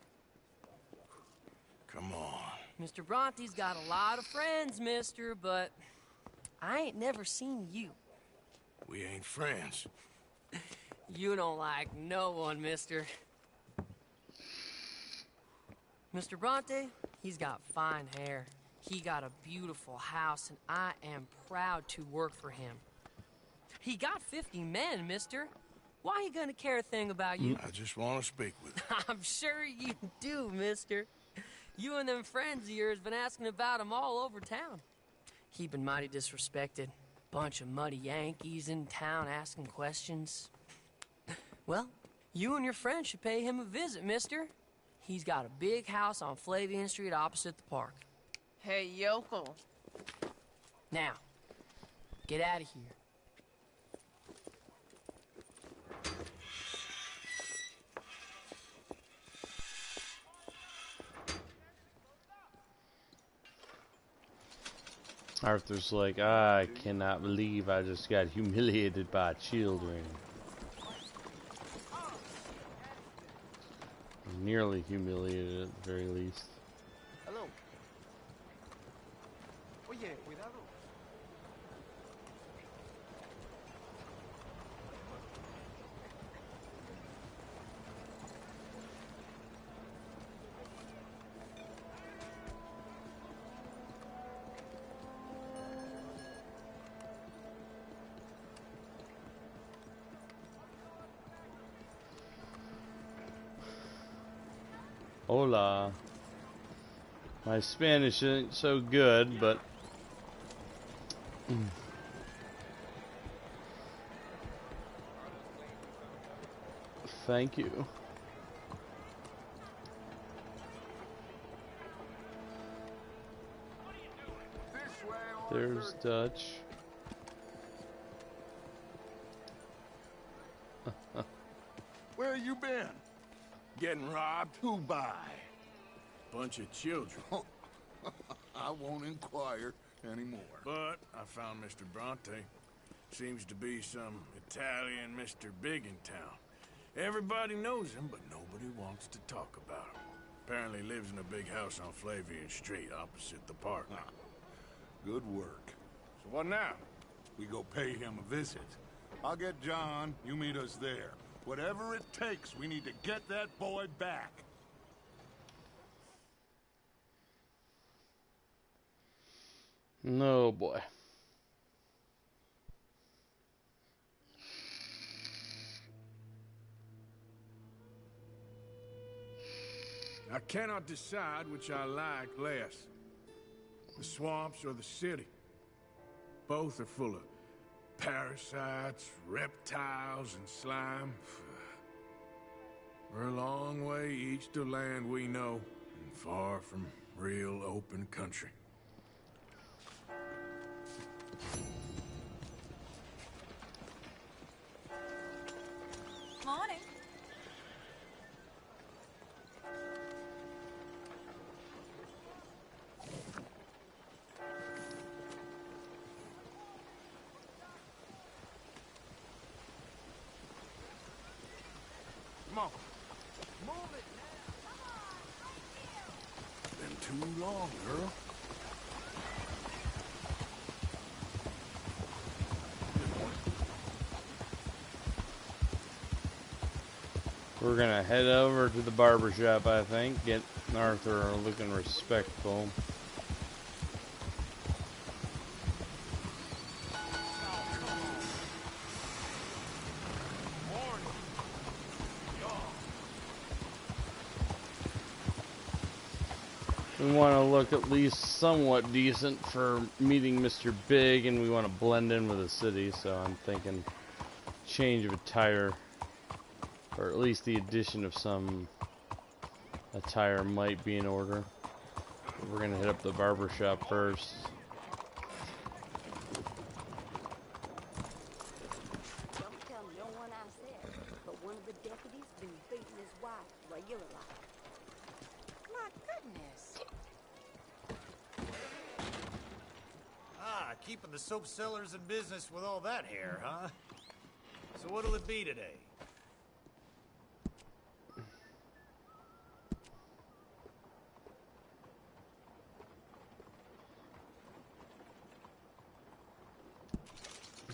Come on. Mr. Bronte's got a lot of friends, mister, but I ain't never seen you. We ain't friends. You don't like no one, mister. Mr. Bronte, he's got fine hair. He got a beautiful house, and I am proud to work for him. He got 50 men, mister. Why he gonna care a thing about you? I just want to speak with you. I'm sure you do, mister. You and them friends of yours been asking about him all over town. He been mighty disrespected. Bunch of muddy Yankees in town asking questions. Well, you and your friend should pay him a visit, mister. He's got a big house on Flavian Street opposite the park. Hey, yokel. Now, get out of here. Arthur's like, I cannot believe I just got humiliated by children. Nearly humiliated at the very least. Hello. Oye, cuidado. Hola. My Spanish isn't so good, but thank you. There's Dutch. Where you been? Getting robbed? Who by? Bunch of children. I won't inquire anymore. But I found Mr. Bronte. Seems to be some Italian Mr. Big in town. Everybody knows him, but nobody wants to talk about him. Apparently lives in a big house on Flavian Street opposite the park. Good work. So what now? We go pay him a visit. I'll get John, you meet us there. Whatever it takes, we need to get that boy back. No boy. I cannot decide which I like less. The swamps or the city. Both are full of parasites, reptiles, and slime. We're a long way east of land we know, and far from real open country. Come on. Move it now. Been too long, girl. We're gonna head over to the barber shop, I think. Get Arthur looking respectful. We want to look at least somewhat decent for meeting Mr. Big, and we want to blend in with the city, so I'm thinking change of attire, or at least the addition of some attire might be in order. We're going to hit up the barber shop first. Don't tell no one I said, but one of the deputies been beating his wife regular like. My goodness. Ah, keeping the soap sellers in business with all that hair, huh? So what'll it be today?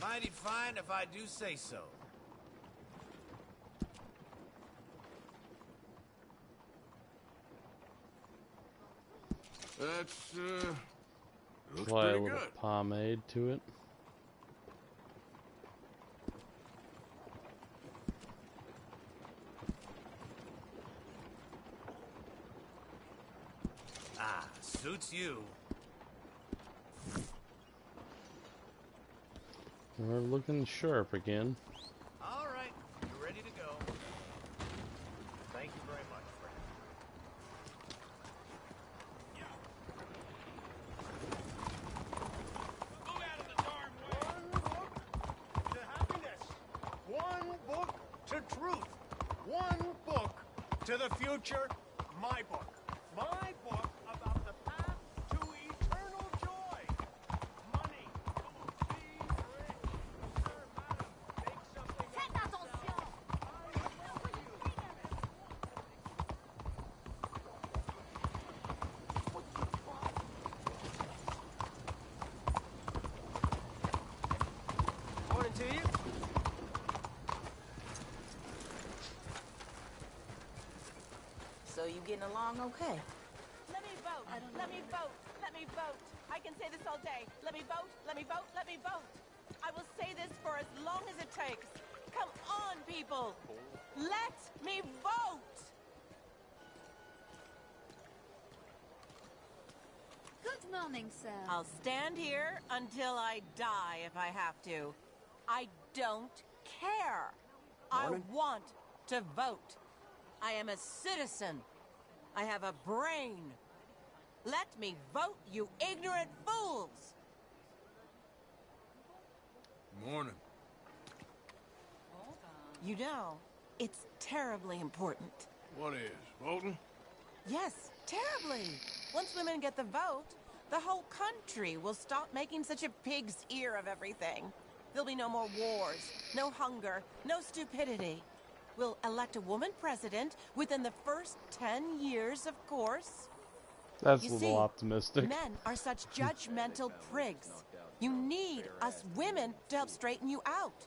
Mighty fine if I do say so. That's, looks Apply a pretty little good. pomade to it. Ah, suits you. We're looking sharp again. All right, you're ready to go. Thank you very much, friend. To happiness. One book to truth. One book to the future. My book. My book about the path to eternal joy. Money. Be rich. Sir, madam, make something. Faites attention! Morning to you. So you getting along okay? Let me vote. Let me vote. Let me vote. I can say this all day. Let me vote. Let me vote. Let me vote. I will say this for as long as it takes. Come on, people. Let me vote. Good morning, sir. I'll stand here until I die if I have to. I don't care. I want to vote. I am a citizen. I have a brain. Let me vote, you ignorant fools! Morning. You know, it's terribly important. What is? Voting? Yes, terribly. Once women get the vote, the whole country will stop making such a pig's ear of everything. There'll be no more wars, no hunger, no stupidity. We'll elect a woman president within the first 10 years, of course. That's You a little see, optimistic. Men are such judgmental prigs. You need us women to help straighten you out.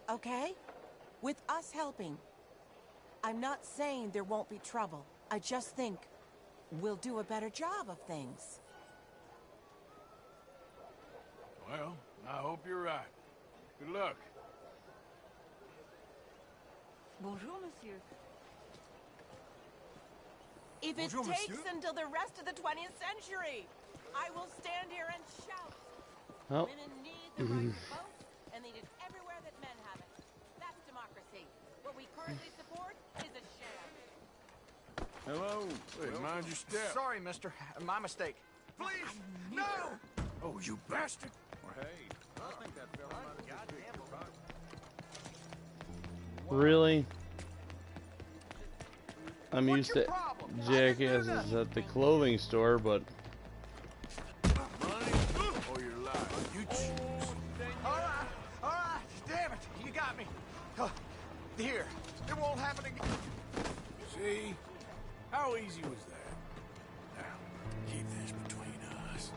Okay? With us helping. I'm not saying there won't be trouble. I just think we'll do a better job of things. Well, I hope you're right. Good luck. Bonjour, monsieur. If it Bonjour, takes monsieur. until the rest of the 20th century, I will stand here and shout. Oh. Women need the right to vote, and they need it everywhere that men have it. That's democracy. What we currently support is a sham. Hello. Hey, mind your step. Sorry, mister. My mistake. Please, no! Oh, you bastard. Hey, I think that fella might have just Really? I'm What's used your to problem? jackasses at the clothing store, but Money or your life? You choose. All right. Damn it, you got me. Here, it won't happen again. See? How easy was that? Now, keep this between us.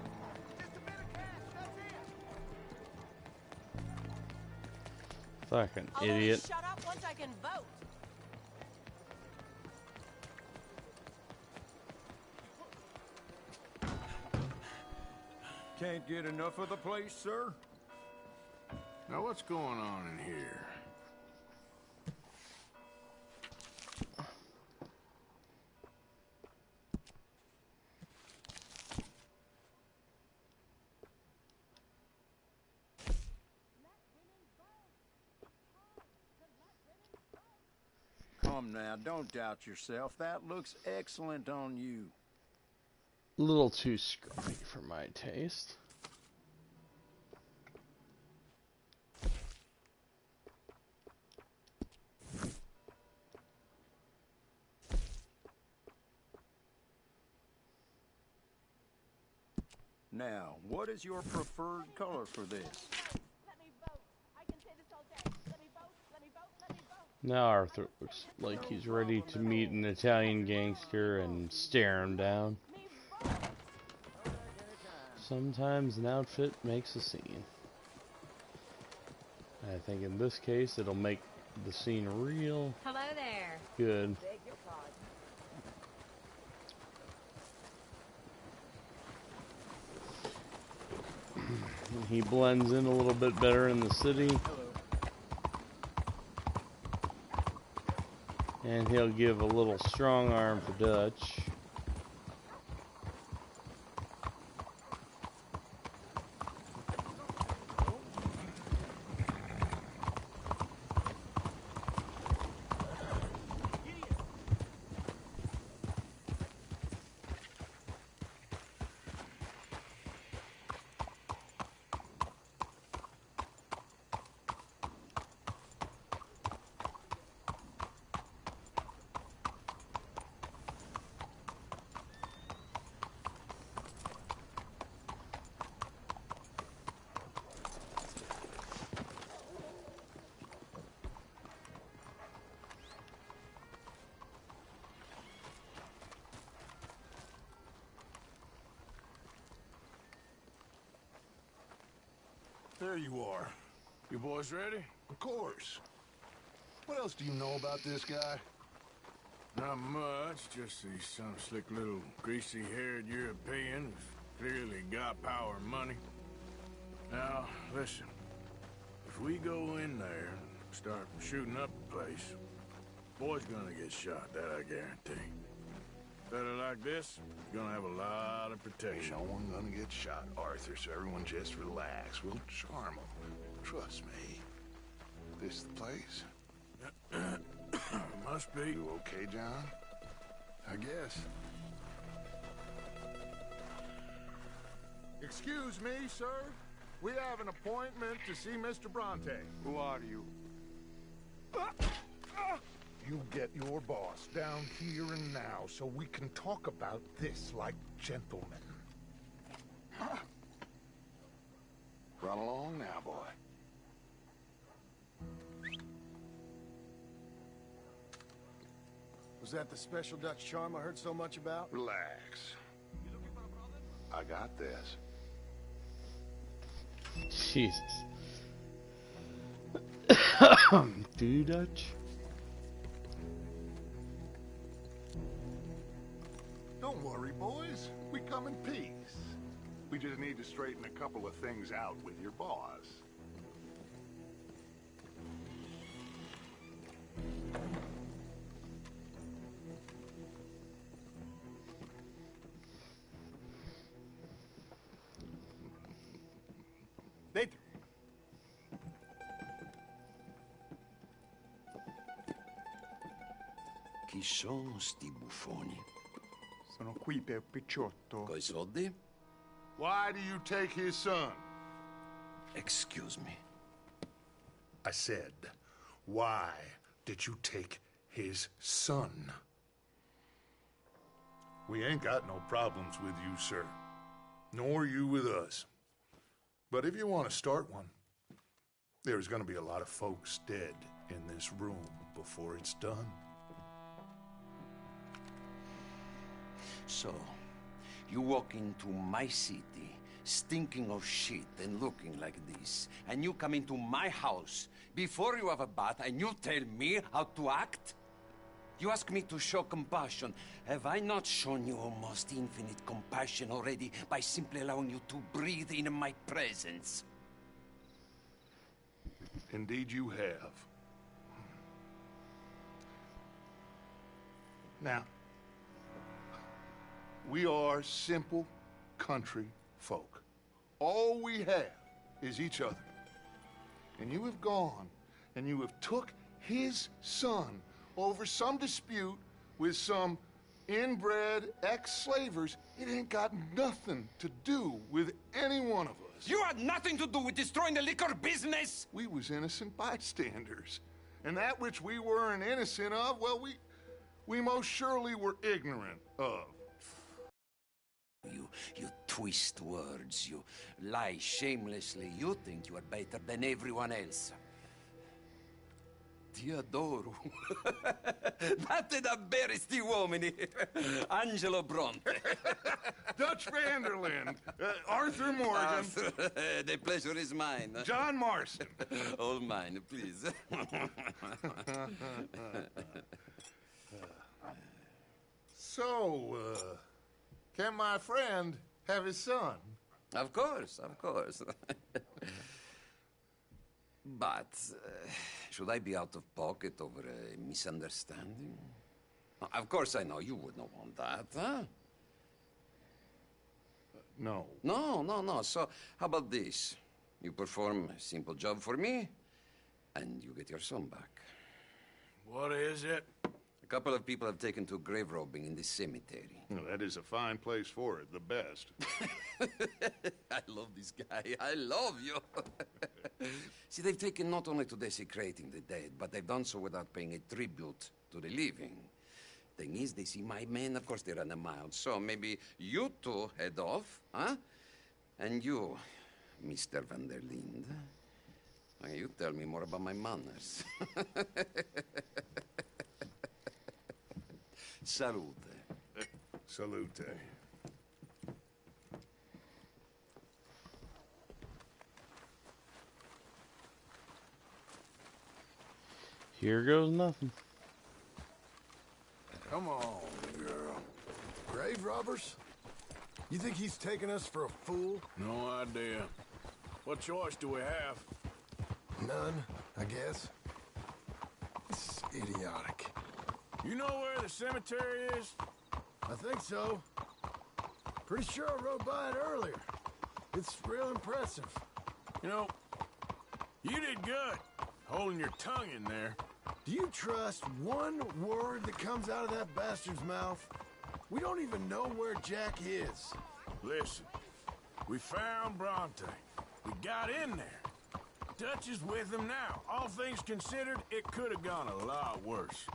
Fucking I'll only idiot. shut up once I can vote. Can't get enough of the place, sir? Now, what's going on in here? Come now, don't doubt yourself. That looks excellent on you. A little too scruffy for my taste. Now, what is your preferred color for this? Now Arthur looks like he's ready to meet an Italian gangster and stare him down. Sometimes an outfit makes a scene. I think in this case it'll make the scene real Hello there. good. He blends in a little bit better in the city. And he'll give a little strong arm for Dutch. There you are. You boys ready? Of course. What else do you know about this guy? Not much, just he's some slick little greasy-haired European who's clearly got power and money. Now, listen. If we go in there and start shooting up the place, boy's gonna get shot, that I guarantee. Better like this, you're gonna have a lot of protection. Ain't no one gonna get shot, Arthur, so everyone just relax. We'll charm them. Trust me. This the place? Must be. You okay, John? I guess. Excuse me, sir. We have an appointment to see Mr. Bronte. Who are you? You get your boss down here and now so we can talk about this like gentlemen. Run along now, boy. Was that the special Dutch charm I heard so much about? Relax. I got this. Jesus. Do you, Dutch? Don't worry, boys. We come in peace. We just need to straighten a couple of things out with your boss. Dentro. Chi sono sti buffoni? Sono qui per Picciotto. Coi soldi? Why do you take his son? Excuse me. I said, why did you take his son? We ain't got no problems with you, sir. Nor you with us. But if you want to start one, there's going to be a lot of folks dead in this room before it's done. So, you walk into my city, stinking of shit and looking like this, and you come into my house before you have a bath and you tell me how to act? You ask me to show compassion. Have I not shown you almost infinite compassion already by simply allowing you to breathe in my presence? Indeed you have. Now, we are simple country folk. All we have is each other. And you have gone and you have took his son over some dispute with some inbred ex-slavers. It ain't got nothing to do with any one of us. You had nothing to do with destroying the liquor business! We was innocent bystanders. And that which we weren't innocent of, well, we most surely were ignorant of. You twist words, you lie shamelessly, you think you are better than everyone else. Ti adoro. Vatte da bere sti uomini. Angelo Bronte. Dutch Vanderland. Arthur Morgan. Arthur, the pleasure is mine. John Marston. All mine, please. So, can my friend have his son? Of course, of course. But, should I be out of pocket over a misunderstanding? Of course I know you would not want that, huh? No. No. So, how about this? You perform a simple job for me, and you get your son back. What is it? A couple of people have taken to grave robbing in this cemetery. Well, that is a fine place for it, the best. I love this guy. I love you. See, they've taken not only to desecrating the dead, but they've done so without paying a tribute to the living. Thing is, they see my men, of course they run a mile. So maybe you two head off, huh? And you, Mr. Van der Linde, you tell me more about my manners. Salute. Salute. Here goes nothing. Come on, girl. Grave robbers? You think he's taking us for a fool? No idea. What choice do we have? None, I guess. It's idiotic. You know where the cemetery is? I think so. Pretty sure I rode by it earlier. It's real impressive. You know, you did good, holding your tongue in there. Do you trust one word that comes out of that bastard's mouth? We don't even know where Jack is. Listen, we found Bronte. We got in there. Dutch is with him now. All things considered, it could have gone a lot worse.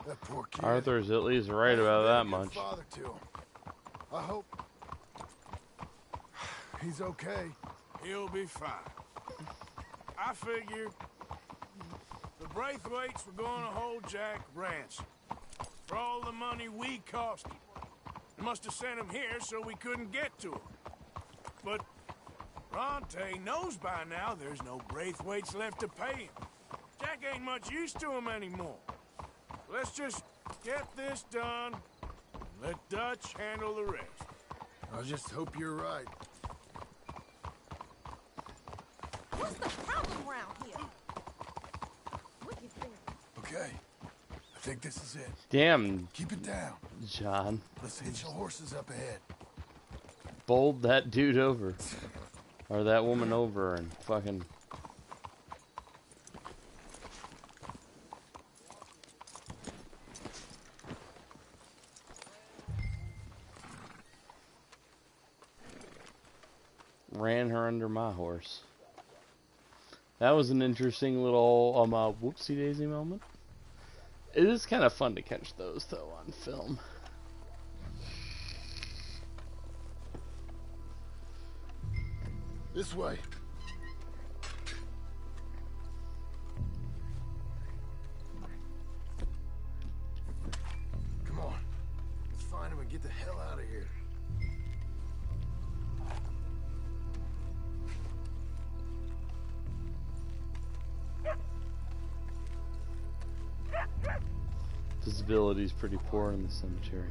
That poor kid. Arthur's at least right about that much. Father to him. I hope he's okay. He'll be fine. I figured the Braithwaits were going to hold Jack ransom for all the money we cost him. They must have sent him here so we couldn't get to him. But Bronte knows by now there's no Braithwaits left to pay him. Jack ain't much use to him anymore. Let's just get this done and let Dutch handle the rest. I just hope you're right. What's the problem around here? What is there? Okay. I think this is it. Damn. Keep it down. John. Let's hitch the horses up ahead. Bowled that dude over. Or that woman over and fucking... ran her under my horse. That was an interesting little whoopsie-daisy moment. It is kind of fun to catch those, though, on film. This way. Visibility's pretty poor in the cemetery.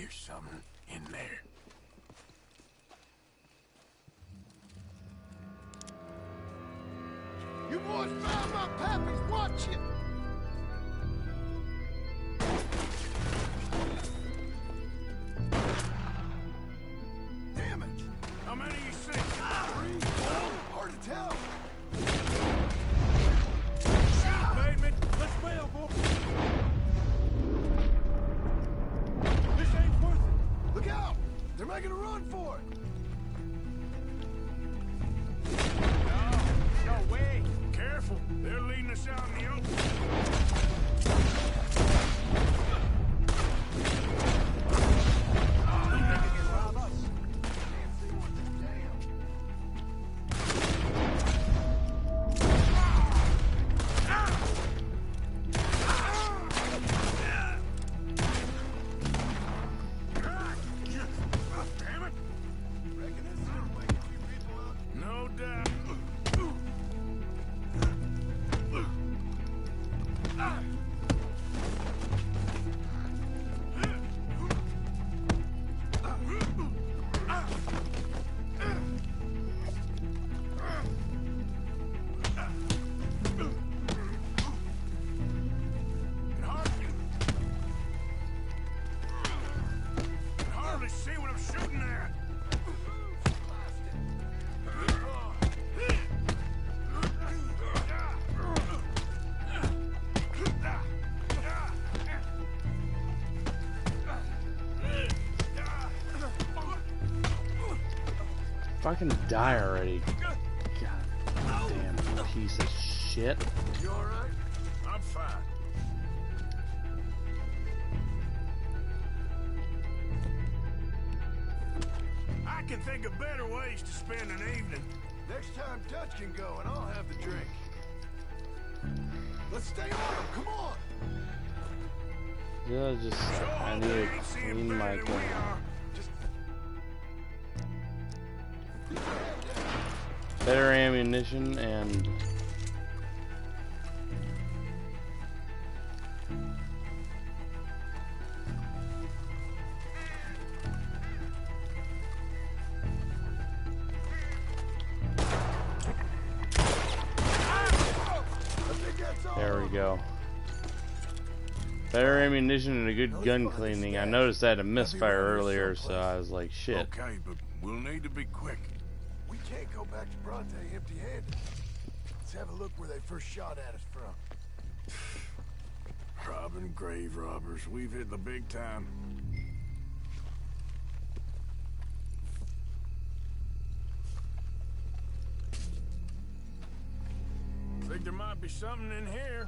Something in there. You boys found my pappies, watch it! Damn it! How many you see? 3, 4, hard to tell. Shoot, Bateman! Let's bail, boy! This ain't worth it! Look out! They're making a run for it! No way! Careful! They're leading us out in the open. No doubt. Can hardly see what I'm shooting at. Fucking die already. God damn piece of shit. You alright? I'm fine. I can think of better ways to spend an evening. Next time Dutch can go and I'll have the drink. Let's stay on him, come on! Yeah, just I need a clean mic. Better ammunition and there we go. Better ammunition and a good gun cleaning. I noticed I had a misfire earlier, so I was like, shit. Okay, but we'll need to be quick. We can't go back to Bronte empty-handed. Let's have a look where they first shot at us from. Robbing grave robbers. We've hit the big time. Think there might be something in here.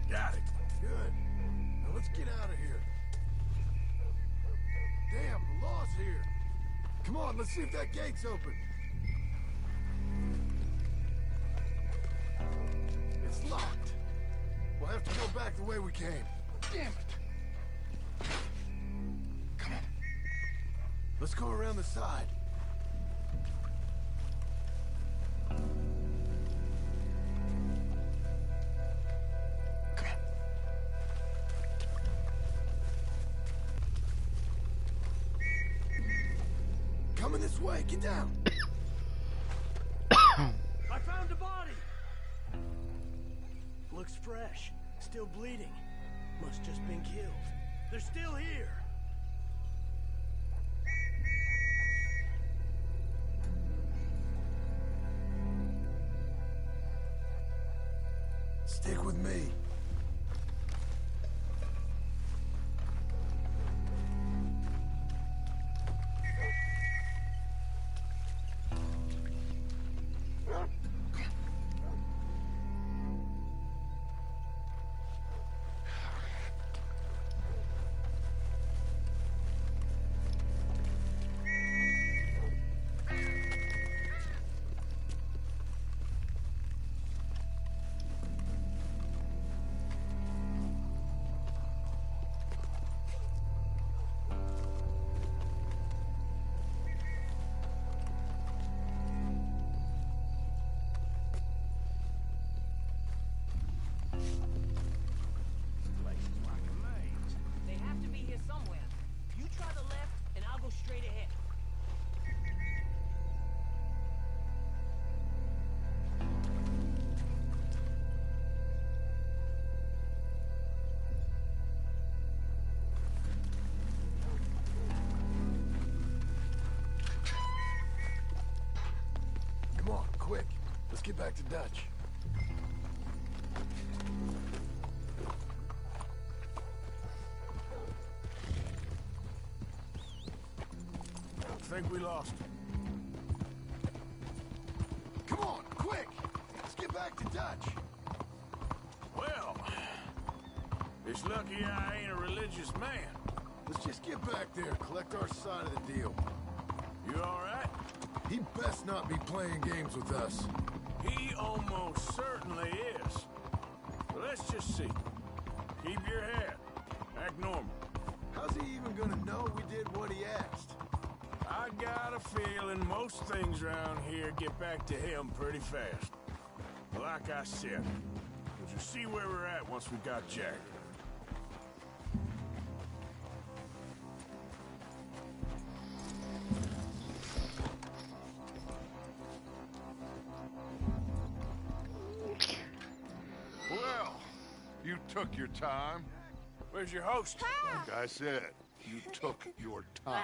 Got it. Good. Now let's get out of here. Damn, the law's here. Come on, let's see if that gate's open. It's locked. We'll have to go back the way we came. Damn it. Come on. Let's go around the side. Coming this way, get down. I found a body. Looks fresh, still bleeding. Must just been killed. They're still here. Stick with me. They have to be here somewhere. You try the left, and I'll go straight ahead. Come on, quick. Let's get back to Dutch. I think we lost him. Come on, quick! Let's get back to Dutch. Well, it's lucky I ain't a religious man. Let's just get back there, collect our side of the deal. You all right? He best not be playing games with us. He almost certainly is. But let's just see. Keep your head. Act normal. How's he even gonna know we did what he asked? I got a feeling most things around here get back to him pretty fast. Like I said, we'll just see where we're at once we got Jack. Well, you took your time. Where's your host? Like I said, you took your time.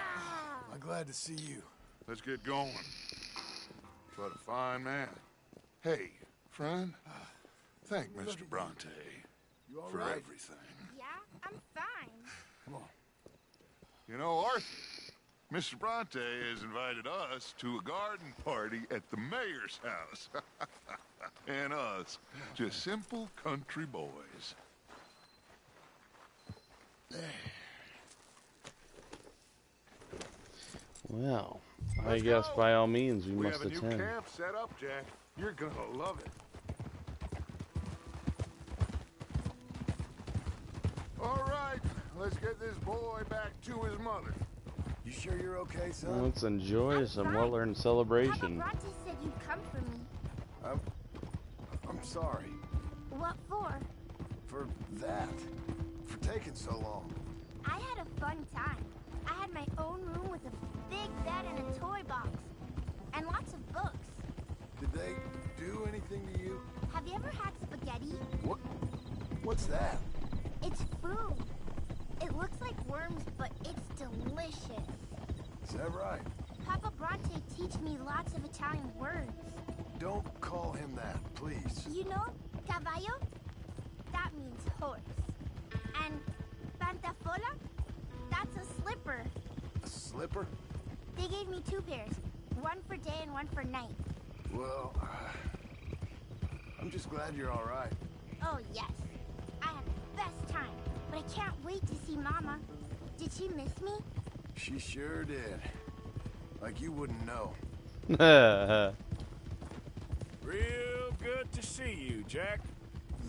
I'm glad to see you. Let's get going. What a fine man. Hey, friend, thank Mr. Bronte for right? everything. Yeah, I'm fine. Come on. You know, Arthur, Mr. Bronte has invited us to a garden party at the mayor's house. And us, just simple country boys. Well, I guess by all means we must have a new attend. camp set up, Jack. You're gonna love it. All right, let's get this boy back to his mother. You sure you're okay, son? Let's enjoy some well-earned celebration. Papa Bronte said you'd come for me. I'm sorry. What for? For that. For taking so long. I had a fun time. I had my own room with a big bed and a toy box. And lots of books. Did they do anything to you? Have you ever had spaghetti? What's that? It's food. It looks like worms, but it's delicious. Is that right? Papa Bronte teach me lots of Italian words. Don't call him that, please. You know, caballo? That means horse. And pantafola? That's a slipper. A slipper? They gave me 2 pairs. One for day and one for night. Well, I'm just glad you're all right. Oh, yes. I had the best time. But I can't wait to see Mama. Did she miss me? She sure did. Like you wouldn't know. Real good to see you, Jack.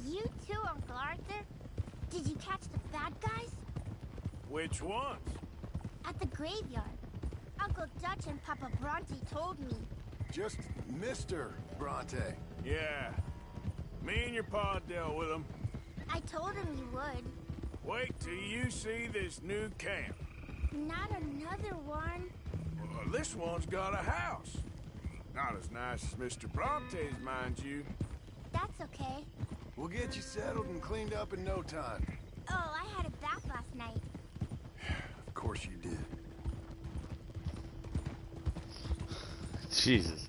You too, Uncle Arthur. Did you catch the bad guys? Which ones? At the graveyard. Uncle Dutch and Papa Bronte told me. Just Mr. Bronte. Yeah. Me and your pa dealt with them. I told him you would. Wait till you see this new camp. Not another one. Well, this one's got a house. Not as nice as Mr. Bronte's, mind you. That's okay. We'll get you settled and cleaned up in no time. Oh, I had a bath last night. Of course you did. Jesus.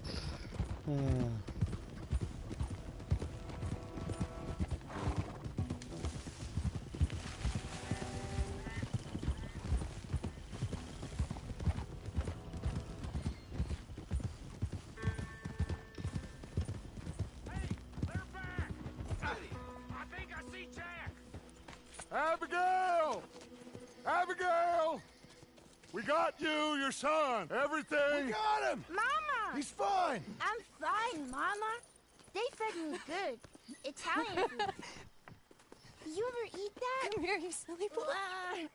Abigail! Abigail! We got you, your son, everything. We got him! Mama! He's fine! I'm fine, Mama. They fed me good. Italian food. You ever eat that? Come here, you silly boy.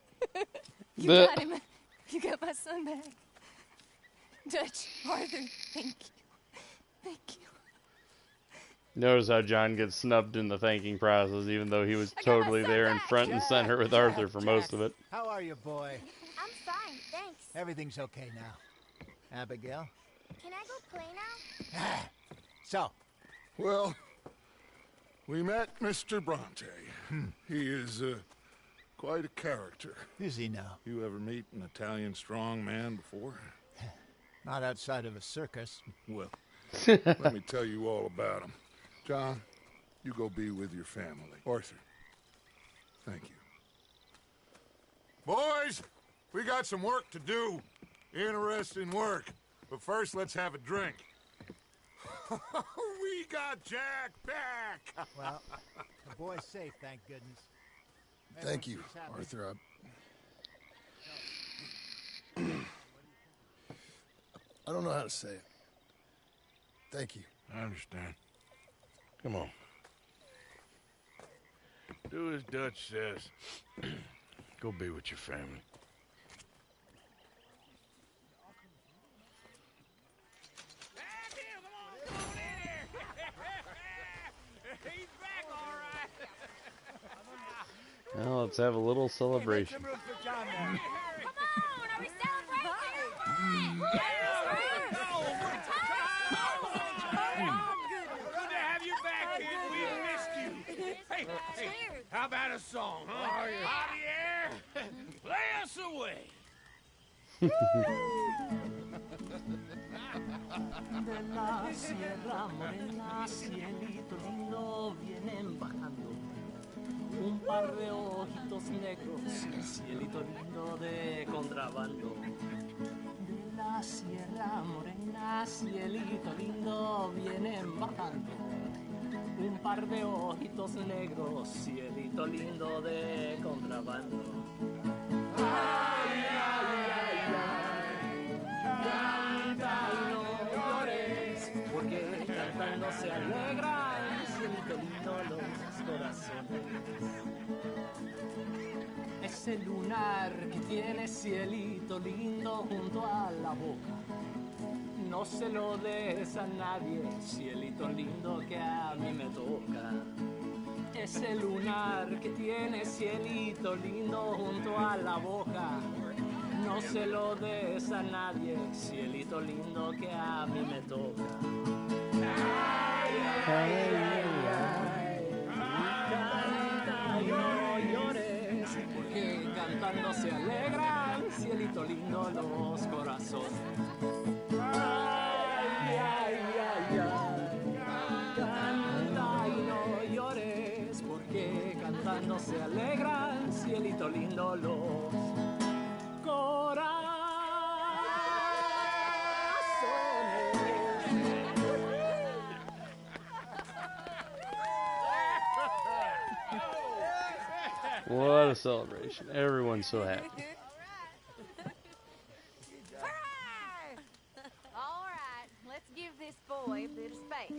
You The- got him. You got my son back. Dutch, Arthur, thank you. Thank you. Notice how John gets snubbed in the thanking process, even though he was totally there in front and center with Arthur for most of it. How are you, boy? I'm fine, thanks. Everything's okay now. Abigail? Can I go play now? So, Well, we met Mr. Bronte. He is quite a character. is he now? You ever meet an Italian strong man before? Not outside of a circus. Well, let me tell you all about him. John, you go be with your family. Arthur, thank you. Boys, we got some work to do. Interesting work. But first, let's have a drink. We got Jack back! Well, the boy's safe, thank goodness. Thank you, Arthur. I don't know how to say it. Thank you. I understand. Come on. Do as Dutch says. Go be with your family. He's back, all right. Now let's have a little celebration. Come on, are we celebrating? Good to have you back, kid. We missed you. Hey, how about a song, huh? Javier, play us away. De la sierra morena, cielito lindo, vienen bajando un par de ojitos negros, cielito lindo de contrabando. De la sierra morena, cielito lindo, vienen bajando un par de ojitos negros, cielito lindo de contrabando. Ay, ay, ay, ay, canta y no llores, porque cantando se alegran, cielito lindo los corazones. Ese lunar que tiene cielito lindo junto a la boca, no se lo des a nadie, cielito lindo que a mí me toca. Ese lunar que tiene cielito lindo junto a la boca, no se lo des a nadie, cielito lindo que a mí me toca. Ay, ay, ay, ay, canta y no llores, porque cantando se alegran, cielito lindo los corazones. Ay, ay, ay, ay, canta y no llores, porque cantando se alegran, cielito lindo los corazones. What a celebration. Everyone's so happy. All right, let's give this boy a bit of space.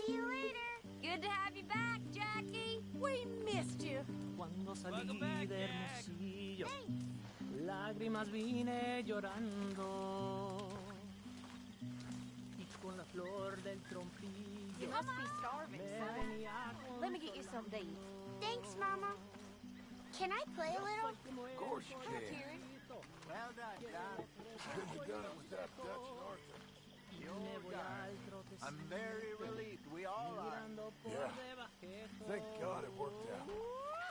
See you later. Good to have you back, Jackie. We missed you. Cuando salí de Hermosillo, lágrimas vine llorando, y con la flor del trompillo. You must be starving, son. Let me get you something to eat. Thanks, Mama. Can I play a little? Of course you Come, can. Kieran. Well done, John. Good you done it with that Dutch and Arthur. The old guy. I'm very relieved. We all are. Yeah. Thank God it worked out.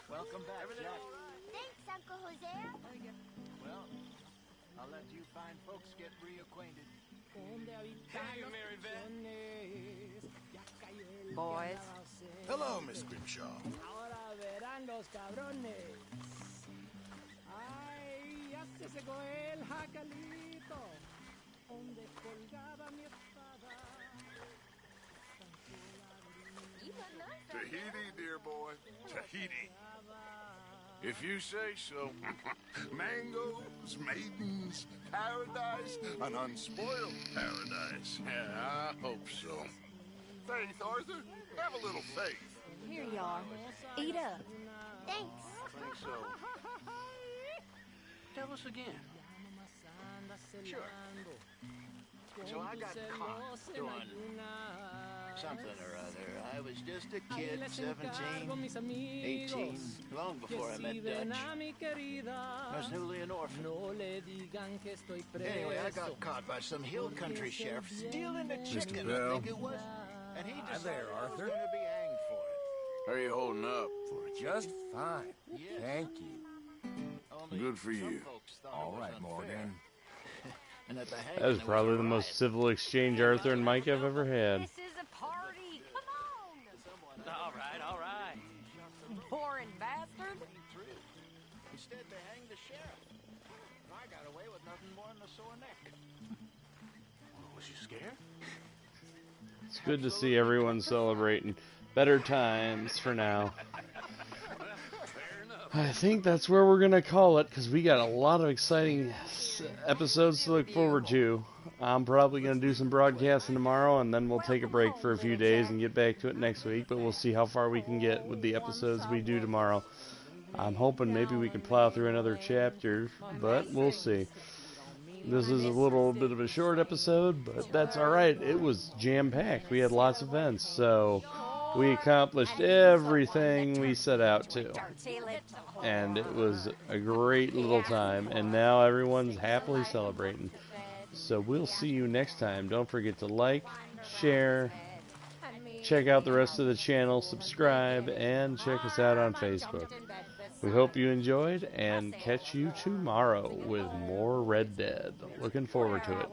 Welcome back, Jack. Thanks, Uncle Hosea. Well, I'll let you fine folks get reacquainted. Boys. Hello, Miss Grimshaw. Ahora verán los cabrones. Ay, ya se secó el jacalito, donde colgaba mi espada. Tahiti, dear boy. Tahiti. If you say so. Mangoes, maidens, paradise, an unspoiled paradise. Yeah, I hope so. Faith, Arthur, have a little faith. Here you are. Eat up. Thanks. Think so. Tell us again. Sure. So I got caught doing something or other. I was just a kid, 17, 18, long before I met Dutch. I was newly an orphan. Anyway, I got caught by some hill country sheriff stealing a chicken, I Bell. think it was. And he decided there, I was Arthur. going to be hanged for it. How are you holding up? Just fine. Yes. Thank you. Only Good for some you. folks thought All it was right, unfair. Morgan. And at the That was hanging, probably there the was a most riot. civil exchange Arthur and Mike have ever had. This is a party. Come on. All right. Boring bastard. Instead, they hanged the sheriff. I got away with nothing more than a sore neck. Was you scared? It's good to see everyone celebrating. Better times for now. I think that's where we're going to call it, because we got a lot of exciting episodes to look forward to. I'm probably going to do some broadcasting tomorrow, and then we'll take a break for a few days and get back to it next week, but we'll see how far we can get with the episodes we do tomorrow. I'm hoping maybe we can plow through another chapter, but we'll see. This is a little bit of a short episode, but that's alright. It was jam-packed. We had lots of events, so we accomplished everything we set out to. And it was a great little time, and now everyone's happily celebrating. So we'll see you next time. Don't forget to like, share, check out the rest of the channel, subscribe, and check us out on Facebook. We hope you enjoyed, and catch you tomorrow with more Red Dead. Looking forward to it.